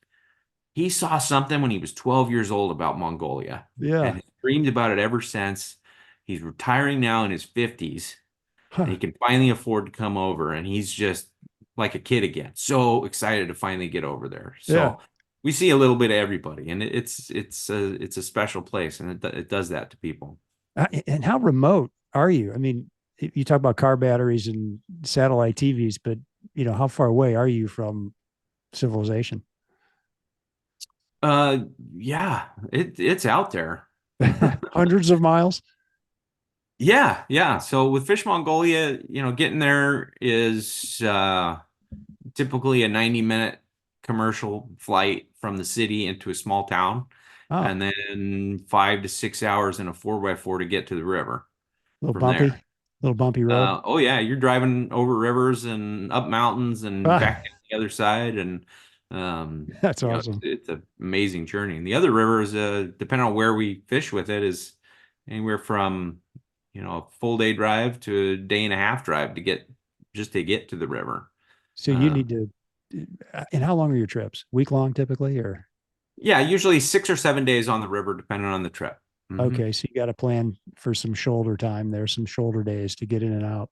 saw something when he was 12 years old about Mongolia and Yeah. has dreamed about it ever since. He's retiring now in his 50s, and he can finally afford to come over, and he's just like a kid again, so excited to finally get over there. Yeah. So we see a little bit of everybody, and it's a special place, and it does that to people. And how remote are you? I mean, you talk about car batteries and satellite TVs, but how far away are you from civilization? Uh, yeah, it's out there. Hundreds of miles? Yeah, yeah. So with Fish Mongolia, getting there is typically a 90-minute commercial flight from the city into a small town, Oh, and then 5 to 6 hours in a 4x4 to get to the river from there. little bumpy road. Oh yeah, you're driving over rivers and up mountains and Ah, back down the other side, and that's it's, awesome. it's an amazing journey. And the other rivers, depending on where we fish with it, is anywhere from a full day drive to a day and a half drive to get to the river. So you Uh, need to, and how long are your trips? Week long typically, or? yeah, usually 6 or 7 days on the river, depending on the trip. Okay, so you got to plan for some shoulder time. There's some shoulder days to get in and out.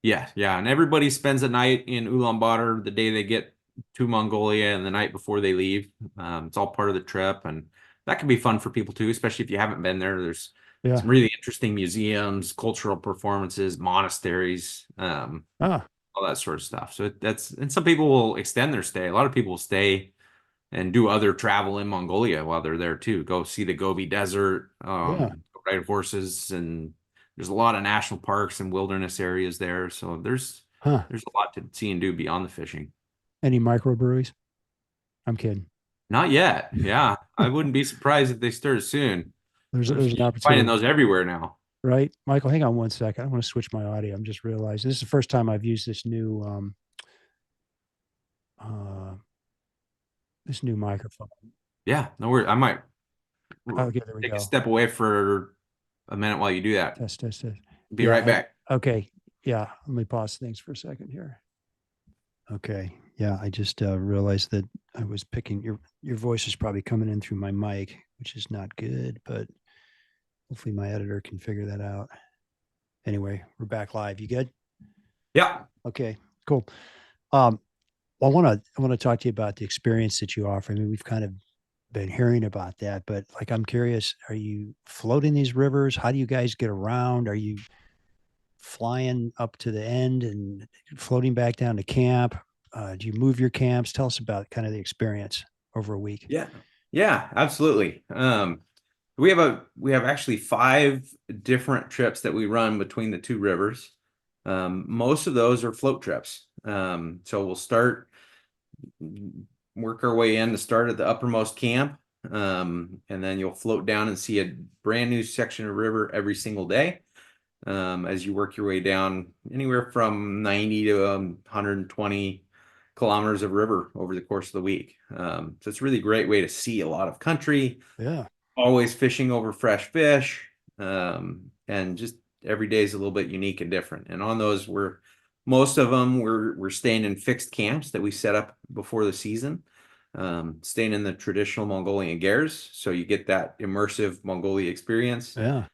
Yeah, yeah, and everybody spends a night in Ulaanbaatar the day they get to Mongolia and the night before they leave. It's all part of the trip, and that can be fun for people too, especially if you haven't been there. There's Yeah. some really interesting museums, cultural performances, monasteries, Ah, all that sort of stuff. So and some people will extend their stay. A lot of people will stay and do other travel in Mongolia while they're there too. Go see the Gobi Desert, yeah. ride horses, and there's a lot of national parks and wilderness areas there. So Huh. there's a lot to see and do beyond the fishing. Any microbreweries? I'm kidding. Not yet. Yeah, I wouldn't be surprised if they start soon. There's an You're finding opportunity, those everywhere now. right? Michael, hang on one second. I want to switch my audio. I'm just realizing this is the first time I've used uh, this new microphone. Yeah, no worries. I might Okay, there we take a go. step away for a minute while you do that. Test, test, test. Be right back. Okay. Yeah. Let me pause things for a second here. Okay. Yeah. I just realized that I was picking your voice is probably coming in through my mic, which is not good, but hopefully my editor can figure that out. Anyway, we're back live. You good? Yeah. Okay. Cool. Um, well, I want to talk to you about the experience that you offer. I mean, we've kind of been hearing about that, but like, I'm curious, are you floating these rivers? How do you guys get around? Are you flying up to the end and floating back down to camp? Do you move your camps? Tell us about kind of the experience over a week. Yeah. Yeah, absolutely. We have actually 5 different trips that we run between the two rivers. Most of those are float trips. So we'll work our way in to start at the uppermost camp. And then you'll float down and see a brand new section of river every single day. As you work your way down anywhere from 90 to 120 kilometers of river over the course of the week. So it's a really great way to see a lot of country, Yeah. always fishing over fresh fish, and just every day is a little bit unique and different. And on those, most of them we're staying in fixed camps that we set up before the season, staying in the traditional Mongolian gers, so you get that immersive Mongolia experience, Yeah.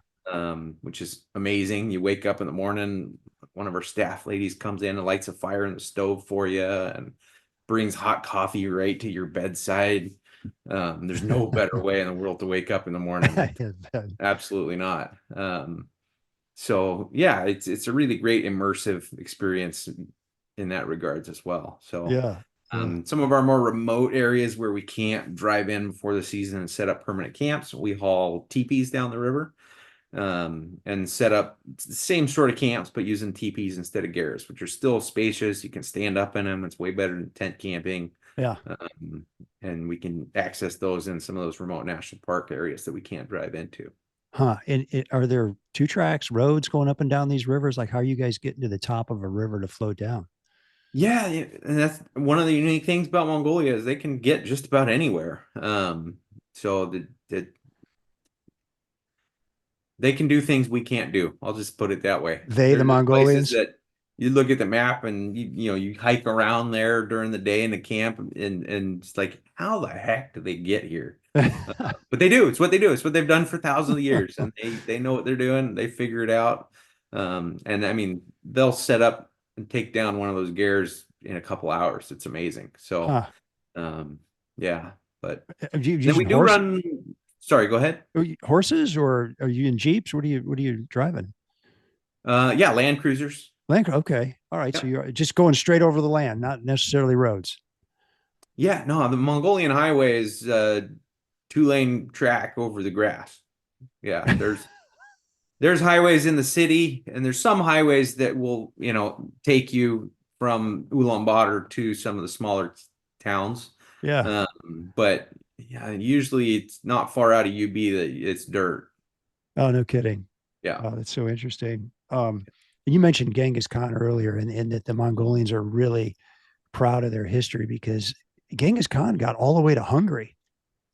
which is amazing. You wake up in the morning, one of our staff ladies comes in and lights a fire in the stove for you and brings hot coffee right to your bedside. There's no better way in the world to wake up in the morning. Absolutely not. So yeah, it's a really great immersive experience in that regards as well. So Yeah. Yeah. some of our more remote areas where we can't drive in before the season and set up permanent camps, we haul teepees down the river, and set up the same sort of camps, but using teepees instead of gers, which are still spacious. You can stand up in them. It's way better than tent camping. Yeah. And we can access those in some of those remote national park areas that we can't drive into. Huh. And are there two tracks, roads going up and down these rivers? Like, how are you guys getting to the top of a river to float down? Yeah, and that's one of the unique things about Mongolia is they can get just about anywhere. So they can do things we can't do. I'll just put it that way. They, the There's places Mongolians? that you look at the map and you hike around there during the day in the camp, and it's like, how the heck do they get here? But they do. It's what they do. It's what they've done for thousands of years, and they know what they're doing. They figure it out. And I mean, they'll set up and take down one of those gears in a couple hours. It's amazing. So, Huh. um, yeah, but Have you then used we do run. Sorry, go ahead. horses, or are you in Jeeps? What are you driving? Yeah, Land Cruisers. Land. Okay. All right. So Yep. you're just going straight over the land, not necessarily roads. Yeah, no, the Mongolian highway is two-lane track over the grass. Yeah, there's highways in the city, and there's some highways that will, take you from Ulaanbaatar to some of the smaller towns. Yeah. But yeah, usually it's not far out of UB that it's dirt. Oh, no kidding. Yeah. Oh, that's so interesting. And you mentioned Genghis Khan earlier, and that the Mongolians are really proud of their history because Genghis Khan got all the way to Hungary,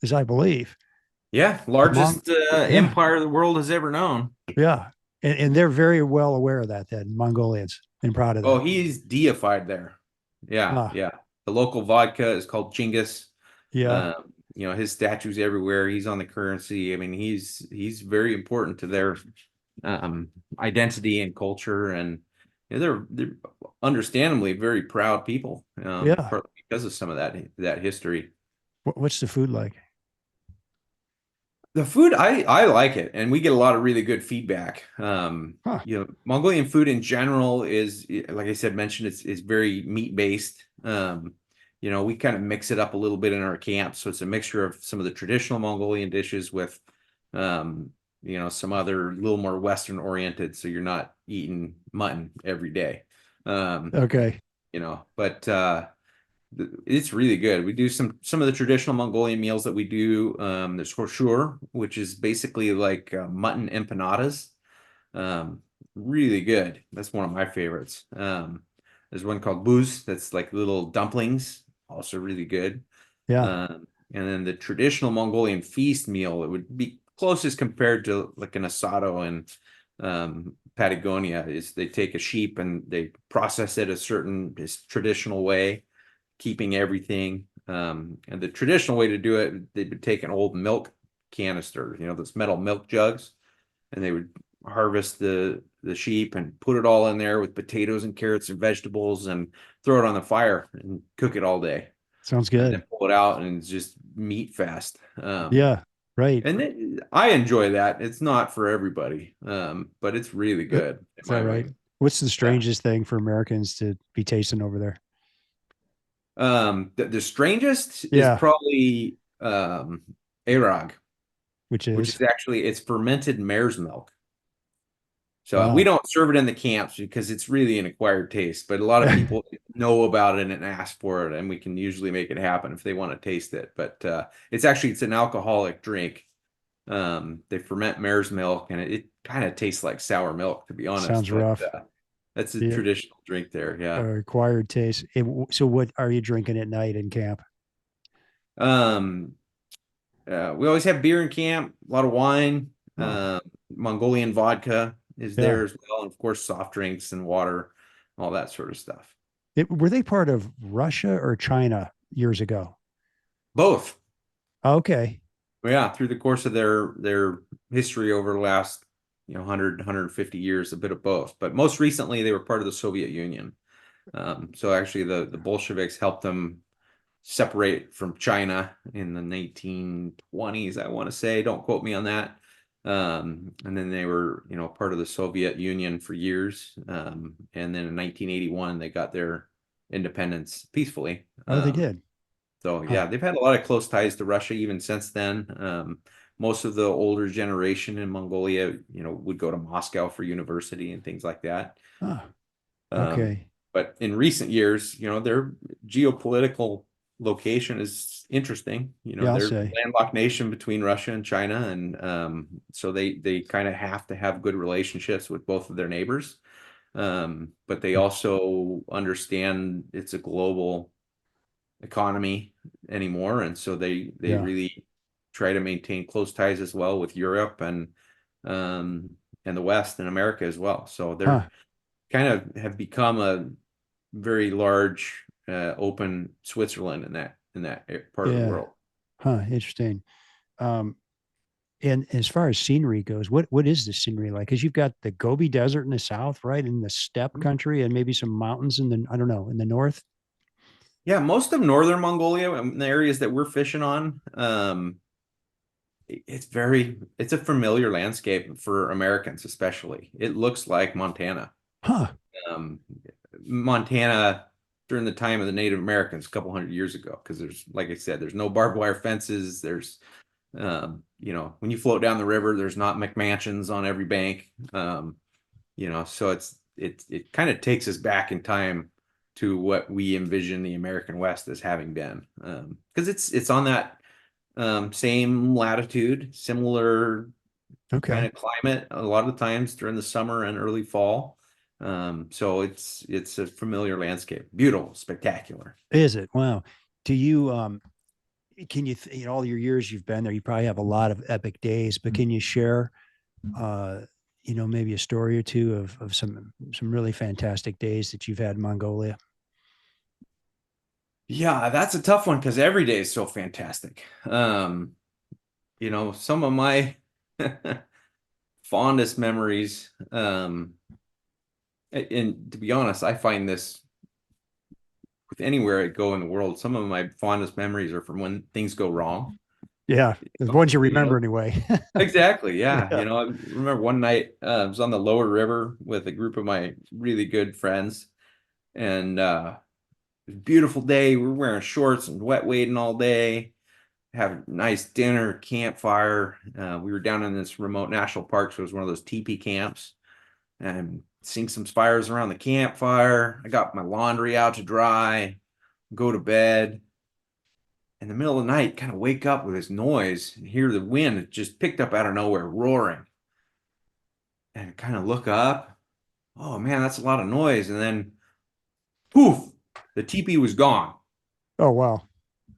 as I believe. Yeah, The Mong, largest yeah, empire the world has ever known. yeah, and they're very well aware of that. Then Mongolians and proud of Oh, that. he's deified there. Yeah, Ah, yeah. The local vodka is called Genghis. yeah, His statues everywhere. He's on the currency. I mean, he's very important to their um, identity and culture, and they're understandably very proud people, yeah. partly because of some of that history. What's the food like? The food, I like it, and we get a lot of really good feedback. Huh. Mongolian food in general is, like I said, mentioned, it's very meat based. We kind of mix it up a little bit in our camp, so it's a mixture of some of the traditional Mongolian dishes with, some other little more Western oriented. So you're not eating mutton every day. Um, Okay. but it's really good. We do some of the traditional Mongolian meals that we do. There's horsur, which is basically like mutton empanadas. Um, Really good. That's one of my favorites. There's one called booze that's like little dumplings, also really good. Yeah. And then the traditional Mongolian feast meal, it would be closest compared to like an asado in Patagonia, is they take a sheep and they process it a certain traditional way, keeping everything. And the traditional way to do it, they would take an old milk canister, those metal milk jugs, and they would harvest the sheep and put it all in there with potatoes and carrots and vegetables and throw it on the fire and cook it all day, Sounds and then good. pull it out and it's just meat fest. Yeah. Right. I enjoy that. It's not for everybody, but it's really Is good in that my right? way. What's the Yeah. strangest thing for Americans to be tasting over there? The strangest is Yeah. probably Arag, Which which is, is actually it's fermented mare's milk. So we wow. don't serve it in the camps because it's really an acquired taste, but a lot of people know about it and ask for it, and we can usually make it happen if they want to taste it. But it's an alcoholic drink. They ferment mare's milk, and it kind of tastes like sour milk, to be honest. Sounds But rough. that's a Yeah. traditional drink there. Yeah. Acquired taste. So what are you drinking at night in camp? Um, we always have beer in camp, a lot of wine. Oh, Mongolian vodka is yeah. there as well, and of course, soft drinks and water, all that sort of stuff. Were they part of Russia or China years ago? Both. Okay. Yeah, through the course of their history over the last 100 years, a bit of both, but most recently they were part of the Soviet Union. So actually the Bolsheviks helped them separate from China in the 1920s, I want to say. Don't quote me on that. And then they were part of the Soviet Union for years, and then in 1981 they got their independence peacefully. Oh, they did. So Huh. yeah, they've had a lot of close ties to Russia even since then. Most of the older generation in Mongolia, would go to Moscow for university and things like that. Huh. Um, Okay. but in recent years, their geopolitical location is interesting. Yeah, I'll They're a say. landlocked nation between Russia and China, and so they kind of have to have good relationships with both of their neighbors. But they also understand it's a global economy anymore, and so they Yeah. really try to maintain close ties as well with Europe um and the West and America as well. So they're Huh. kind of have become a very large open Switzerland in that part of the Yeah. world. Huh. Interesting. Um, And as far as scenery goes, what is the scenery like? Because you've got the Gobi Desert in the south, right, in the steppe country, and maybe some mountains in the, I don't know, in the north. Yeah, most of northern Mongolia, the areas that we're fishing on, it's a familiar landscape for Americans, especially. It looks like Montana. Huh. Um, Montana during the time of the Native Americans a couple hundred years ago, because there's, like I said, there's no barbed wire fences. There's, when you float down the river, there's not McMansions on every bank. So it kind of takes us back in time to what we envision the American West as having been, because it's on that same latitude, similar kind Okay. of climate a lot of the times during the summer and early fall. So it's a familiar landscape, beautiful, spectacular. Is it? Wow. Do you can you in all your years you've been there, you probably have a lot of epic days, but can you share uh maybe a story or two of some really fantastic days that you've had in Mongolia? Yeah, that's a tough one because every day is so fantastic. Some of my fondest memories, and to be honest, I find this with anywhere I go in the world, some of my fondest memories are from when things go wrong. Yeah, the ones you You remember know, anyway. exactly. Yeah. Yeah. I remember one night, I was on the lower river with a group of my really good friends, and it was a beautiful day. We were wearing shorts and wet wading all day, have a nice dinner, campfire. We were down in this remote national park, so it was one of those teepee camps, and seeing some fires around the campfire. I got my laundry out to dry, go to bed. In the middle of the night, kind of wake up with this noise and hear the wind just picked up out of nowhere, roaring, and kind of look up. Oh man, that's a lot of noise. And then poof, the teepee was gone. Oh wow.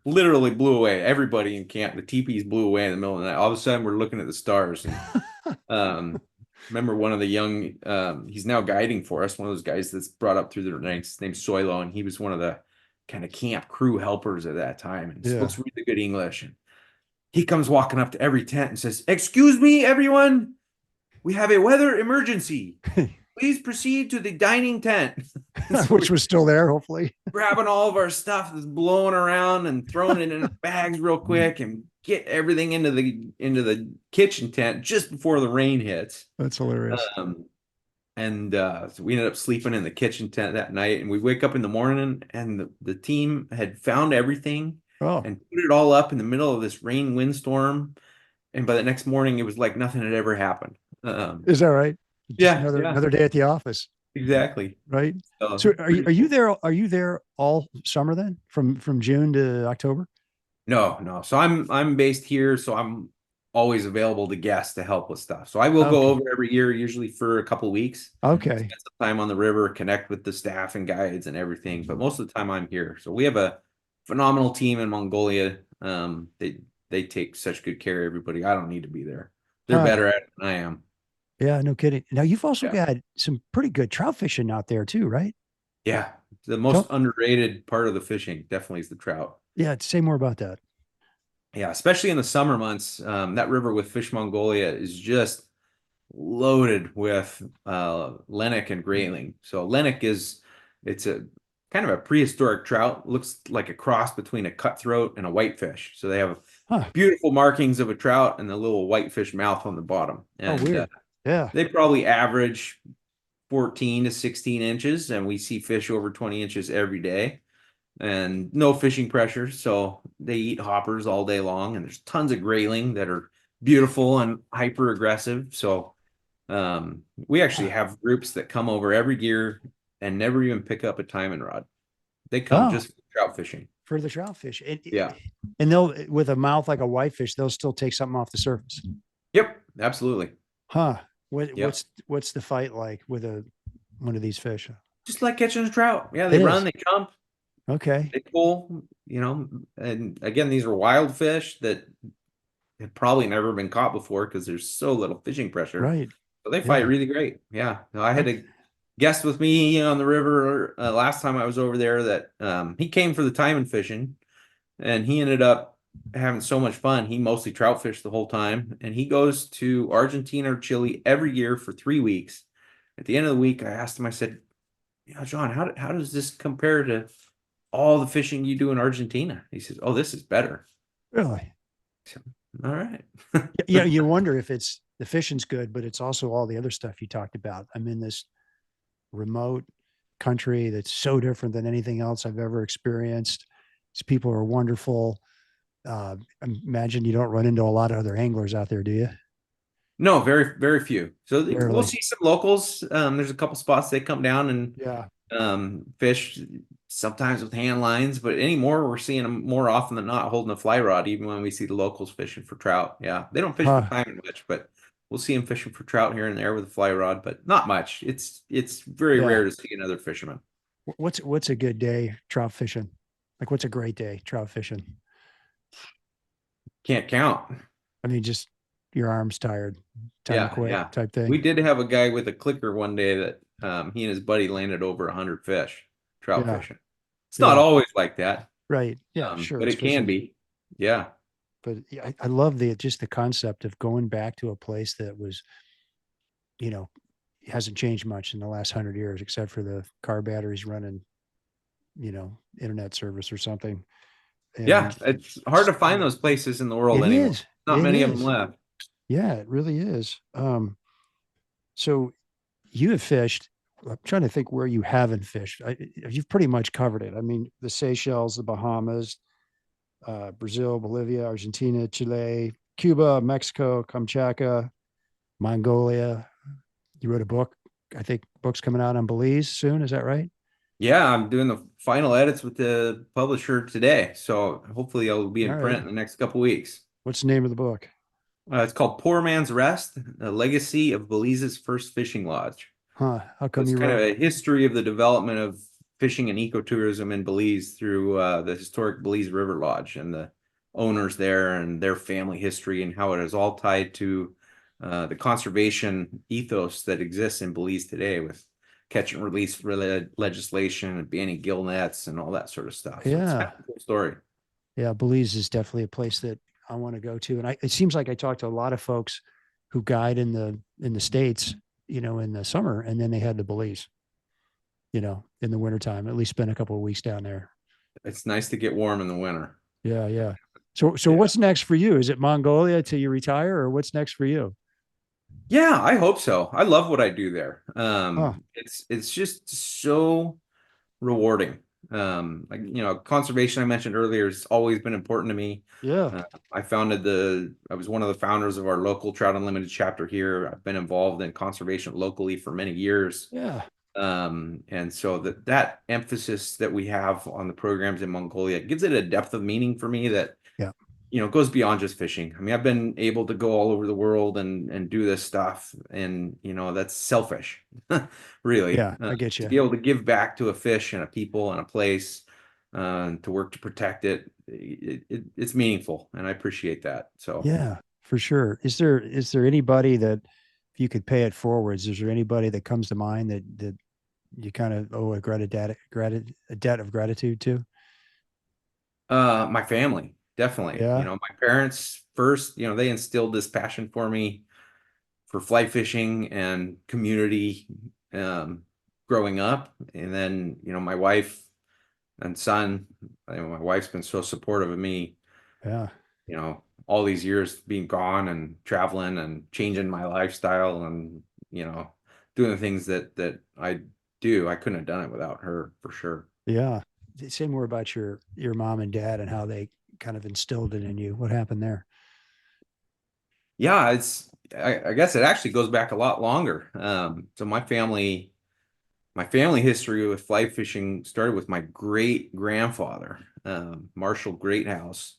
Literally blew away. Everybody in camp, the teepees blew away in the middle of the night. All of a sudden, we're looking at the stars. And um, remember one of the young, he's now guiding for us, one of those guys that's brought up through the ranks. His name's Soilo, and he was one of the kind of camp crew helpers at that time, and Yeah. speaks really good English. And he comes walking up to every tent and says, "Excuse me, everyone, we have a weather emergency. Please proceed to the dining tent." So Which was still there, hopefully. grabbing all of our stuff that's blowing around and throwing it in bags real quick and get everything into the kitchen tent just before the rain hits. That's hilarious. Um, so we ended up sleeping in the kitchen tent that night, and we wake up in the morning and the team had found everything Oh, and put it all up in the middle of this rain windstorm. And by the next morning, it was like nothing had ever happened. is that right? Just Yeah, yeah, another day at the office, exactly. right? So So are you there all summer then, from June to October? no, no. So I'm based here, so I'm always available to guests to help with stuff. So I will go Okay. over every year, usually for a couple weeks, Okay. spend some time on the river, connect with the staff and guides and everything. But most of the time I'm here. So we have a phenomenal team in Mongolia. They take such good care of everybody. I don't need to be there. They're Huh. better at it than I am. Yeah, no kidding. Now you've also Yeah. got some pretty good trout fishing out there too, right? Yeah. The most Tell, underrated part of the fishing definitely is the trout. yeah, say more about that. Yeah, especially in the summer months. That river with Fish Mongolia is just loaded with lennox and grayling. So lennox it's a kind of a prehistoric trout. Looks like a cross between a cutthroat and a whitefish. So they have Huh. beautiful markings of a trout and the little whitefish mouth on the bottom. Oh, And weird. Yeah. they probably average 14 to 16 inches, and we see fish over 20 inches every day. And no fishing pressure, so they eat hoppers all day long. And there's tons of grayling that are beautiful and hyper aggressive. So we actually Huh. have groups that come over every year and never even pick up a Taimen rod. They come Oh, just for trout fishing. for the trout fish. Yeah. And they'll, with a mouth like a whitefish, they'll still take something off the surface. Yep. Absolutely. Huh. Yep. What's the fight like with one of these fish? Just like catching a trout. Yeah. They It run, is. they jump, Okay. they pull, and again, these are wild fish that have probably never been caught before because there's so little fishing pressure. Right. So they fight Yeah. really great. Yeah. No, I had Okay. a guest with me on the river last time I was over there that he came for the Taimen fishing, and he ended up having so much fun. He mostly trout fished the whole time, and he goes to Argentina or Chile every year for 3 weeks. At the end of the week, I asked him, I said, John, how does this compare to all the fishing you do in Argentina? He says, oh, this is better. Really? So, all right. Yeah, you wonder if it's the fishing's good, but it's also all the other stuff you talked about. I'm in this remote country that's so different than anything else I've ever experienced. These people are wonderful. I imagine you don't run into a lot of other anglers out there, do you? No, very few. So we'll Rarely. see some locals. There's a couple spots they come down and Yeah. fish sometimes with hand lines, but anymore we're seeing them more often than not holding a fly rod, even when we see the locals fishing for trout. Yeah, they don't fish for Huh. Taimen much, but we'll see them fishing for trout here and there with a fly rod, but not much. It's very Yeah. rare to see another fisherman. What's a good day trout fishing? Like what's a great day trout fishing? Can't count. I mean, just your arms tired, time to Yeah, quit yeah. type We thing. did have a guy with a clicker one day that he and his buddy landed over 100 fish, trout Yeah. fishing. It's not Yeah. always like that, Right. Yeah. Sure. but It's it can fishing. be. Yeah. But yeah, I love the just the concept of going back to a place that was, you know, hasn't changed much in the last 100 years, except for the car batteries running, internet service or something. Yeah, And it's hard to find those places in the world it anymore. is. Not It many of them is. left. Yeah, it really is. So you have fished. I'm trying to think where you haven't fished. You've pretty much covered it. I mean, the Seychelles, the Bahamas, Brazil, Bolivia, Argentina, Chile, Cuba, Mexico, Kamchatka, Mongolia. You wrote a book. I think book's coming out on Belize soon. Is that right? Yeah, I'm doing the final edits with the publisher today, so hopefully it'll be All in right. print in the next couple weeks. What's the name of the book? It's called Poor Man's Rest: A Legacy of Belize's First Fishing Lodge. Huh? How So come it's you kind of wrote? a history of the development of fishing and ecotourism in Belize through the historic Belize River Lodge and the owners there and their family history and how it is all tied to the conservation ethos that exists in Belize today with catch and release legislation and banning gill nets and all that sort of stuff. So it's kind Yeah, of a cool story. yeah. Belize is definitely a place that I want to go to, and it seems like I talked to a lot of folks who guide in the states, in the summer, and then they head to Belize, in the wintertime. At least spend a couple of weeks down there. It's nice to get warm in the winter. Yeah, yeah. So Yeah. what's next for you? Is it Mongolia till you retire, or what's next for you? Yeah, I hope so. I love what I do there. Huh? It's just so rewarding. Like conservation I mentioned earlier has always been important to me. Yeah, Uh, I was one of the founders of our local Trout Unlimited chapter here. I've been involved in conservation locally for many years. yeah, And so that emphasis that we have on the programs in Mongolia gives it a depth of meaning for me that yeah, goes beyond just fishing. I mean, I've been able to go all over the world and do this stuff, and that's selfish, really. yeah. I get To you. be able to give back to a fish and a people and a place, to work to protect it, it's meaningful, and I appreciate that. So, Yeah, for sure. Is there anybody that if you could pay it forwards, is there anybody that comes to mind that you kind of owe a debt of gratitude to? my family, definitely. Yeah. My parents first, they instilled this passion for me for fly fishing and community, um, growing up. And then, my wife and son, my wife's been so supportive of me, Yeah. all these years being gone and traveling and changing my lifestyle and, doing the things that I do. I couldn't have done it without her for sure. Yeah. Say more about your mom and dad and how they kind of instilled it in you. What happened there? Yeah, I guess it actually goes back a lot longer. So my family history with fly fishing started with my great grandfather, Marshall Greathouse.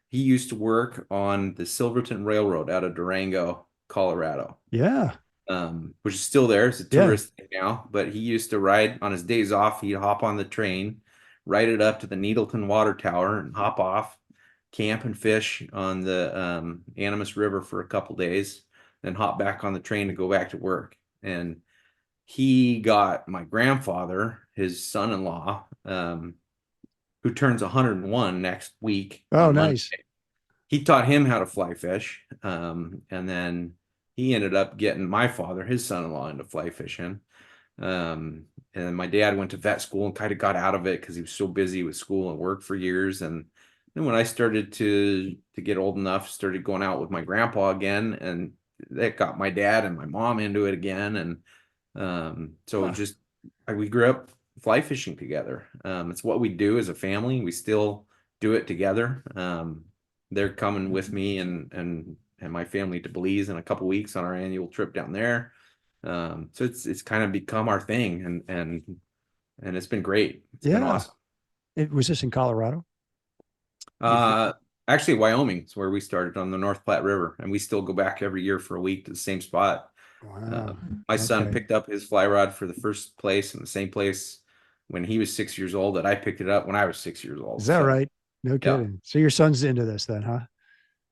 He used to work on the Silverton Railroad out of Durango, Colorado, Yeah. which is still there. It's a Yeah. tourist thing now, but he used to ride on his days off. He'd hop on the train, ride it up to the Needleton Water Tower, and hop off, camp and fish on the Animas River for a couple days, then hop back on the train to go back to work. And he got my grandfather, his son-in-law, who turns 101 next week Oh, on Monday. nice. he taught him how to fly fish. And then he ended up getting my father, his son-in-law, into fly fishing. And my dad went to vet school and kind of got out of it because he was so busy with school and work for years. And then when I started to get old enough, started going out with my grandpa again, and that got my dad and my mom into it again. And so Huh. just we grew up fly fishing together. It's what we do as a family. We still do it together. They're coming with me and my family to Belize in a couple weeks on our annual trip down there. So it's kind of become our thing, and it's been great. It's been Yeah. awesome. Was this in Colorado? Uh, Actually, Wyoming is where we started on the North Platte River, and we still go back every year for a week to the same spot. Wow. My son Okay. picked up his fly rod for the first place in the same place when he was 6 years old that I picked it up when I was 6 years Is old. that So right? No yeah, kidding. So your son's into this then, huh?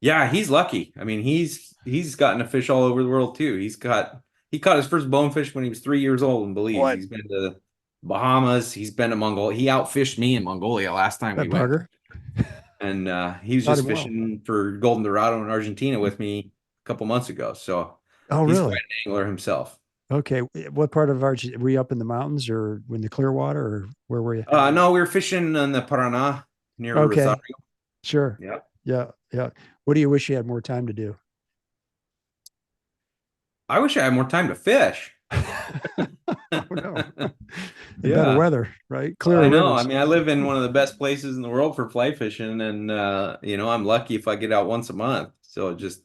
yeah, he's lucky. I mean, he's gotten to fish all over the world too. He caught his first bonefish when he was 3 years old in Belize. What? He's been to Bahamas. He's been to Mongolia. He outfished me in Mongolia last time we That went. bugger. And he was Taught just him well. fishing for golden dorado in Argentina with me a couple months ago. So Oh, he's quite really? an angler himself. Okay. What part of Argentina were you up in the mountains or in the Clearwater or where were you? No, we were fishing in the Paraná near Okay. Rosario. Sure. Yeah. Yeah. Yeah. What do you wish you had more time to do? I wish I had more time to fish. Oh no. In better Yeah, weather, right? I Clearer know. I rivers. mean, I live in one of the best places in the world for fly fishing, and I'm lucky if I get out once a month. So just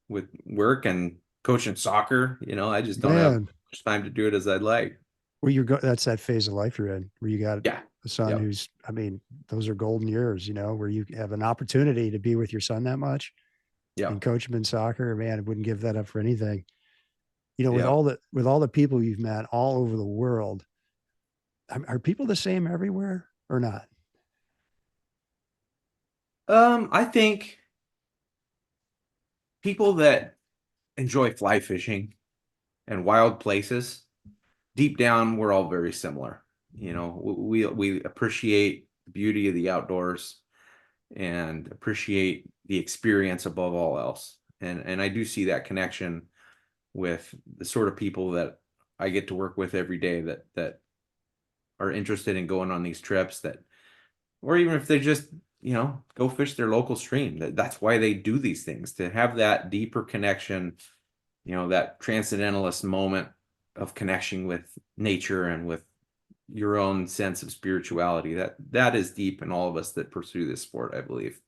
with work and coaching soccer, I just don't have Man, much time to do it as I'd like. where you go, that's that phase of life you're in where you got Yeah. a son Yep. who's, I mean, those are golden years, where you have an opportunity to be with your son that much and Yep. coach him in soccer. Man, I wouldn't give that up for anything. With Yep. all the people you've met all over the world, are people the same everywhere or not? I think people that enjoy fly fishing and wild places, deep down, we're all very similar. We appreciate the beauty of the outdoors and appreciate the experience above all else. And I do see that connection with the sort of people that I get to work with every day that are interested in going on these trips, that or even if they just go fish their local stream. That's why they do these things, to have that deeper connection, that transcendentalist moment of connection with nature and with your own sense of spirituality. That is deep in all of us that pursue this sport, I believe.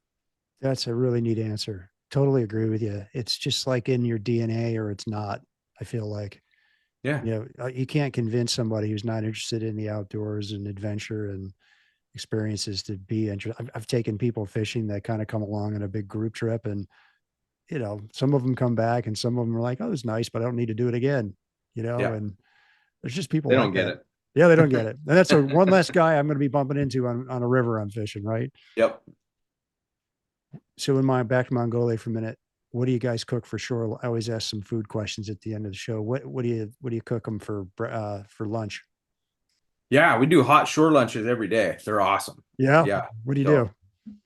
That's a really neat answer. Totally agree with you. It's just like in your DNA or it's not. I feel like, Yeah. you can't convince somebody who's not interested in the outdoors and adventure and experiences to be interested. I've taken people fishing that kind of come along on a big group trip, and some of them come back, and some of them are like, "Oh, it was nice, but I don't need to do it again." Yeah. And there's just people They like don't get that. it. Yeah, they don't get it, and that's one less guy I'm going to be bumping into on a river I'm fishing, right? Yep. So, back to Mongolia for a minute. What do you guys cook for sure? I always ask some food questions at the end of the show. What do you cook them for lunch? Yeah, we do hot shore lunches every day. They're awesome. Yeah. Yeah. What do you do?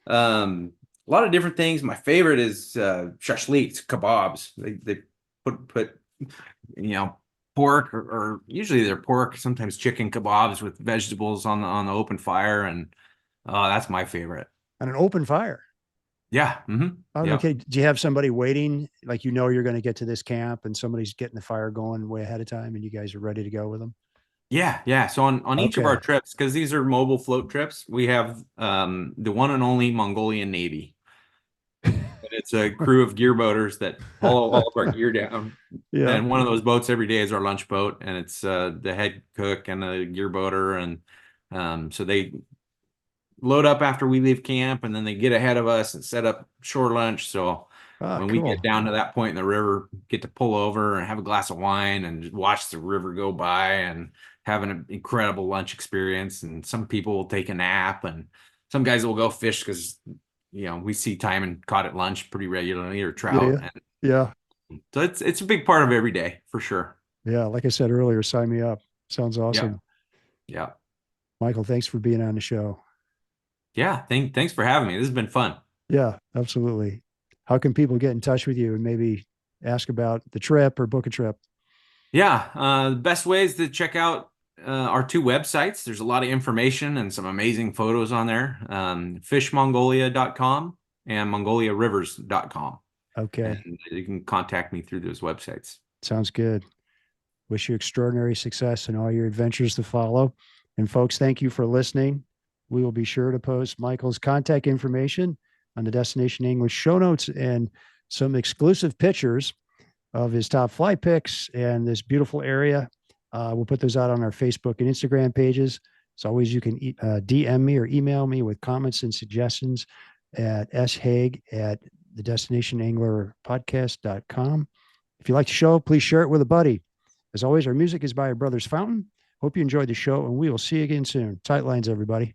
So, a lot of different things. My favorite is shashliks, kebabs. They put pork or usually they're pork, sometimes chicken kebabs with vegetables on the open fire, and that's my favorite. On an open fire. Yeah. Oh, Yeah. okay. Do you have somebody waiting? Like, you're going to get to this camp and somebody's getting the fire going way ahead of time and you guys are ready to go with them? Yeah, yeah. So on each of our Okay. trips, because these are mobile float trips, we have the one and only Mongolian Navy. And it's a crew of gear boaters that haul all of our gear down. Yeah. And one of those boats every day is our lunch boat, and it's the head cook and the gear boater, and so they load up after we leave camp, and then they get ahead of us and set up shore lunch. So Ah, when we get cool. down to that point in the river, get to pull over and have a glass of wine and just watch the river go by and have an incredible lunch experience. And some people will take a nap, and some guys will go fish because we see Taimen caught at lunch pretty regularly, or Yeah. trout. Yeah. Yeah. And so it's a big part of every day for sure. Yeah. Like I said earlier, sign me up. Sounds Yeah. awesome. Yeah. Michael, thanks for being on the show. Yeah. Thanks for having me. This has been fun. Yeah, absolutely. how can people get in touch with you and maybe ask about the trip or book a trip? Yeah, the best way is to check out our two websites. There's a lot of information and some amazing photos on there. Fishmongolia.com and mongoliarivers.com. Okay. And you can contact me through those websites. Sounds good. Wish you extraordinary success in all your adventures to follow. And folks, thank you for listening. We will be sure to post Michael's contact information on the Destination English show notes and some exclusive pictures of his top fly picks and this beautiful area. We'll put those out on our Facebook and Instagram pages. As always, you can DM me or email me with comments and suggestions at shaig at the destinationanglerpodcast.com. If you like the show, please share it with a buddy. As always, our music is by our Brothers Fountain. Hope you enjoyed the show, and we will see you again soon. Tight lines, everybody.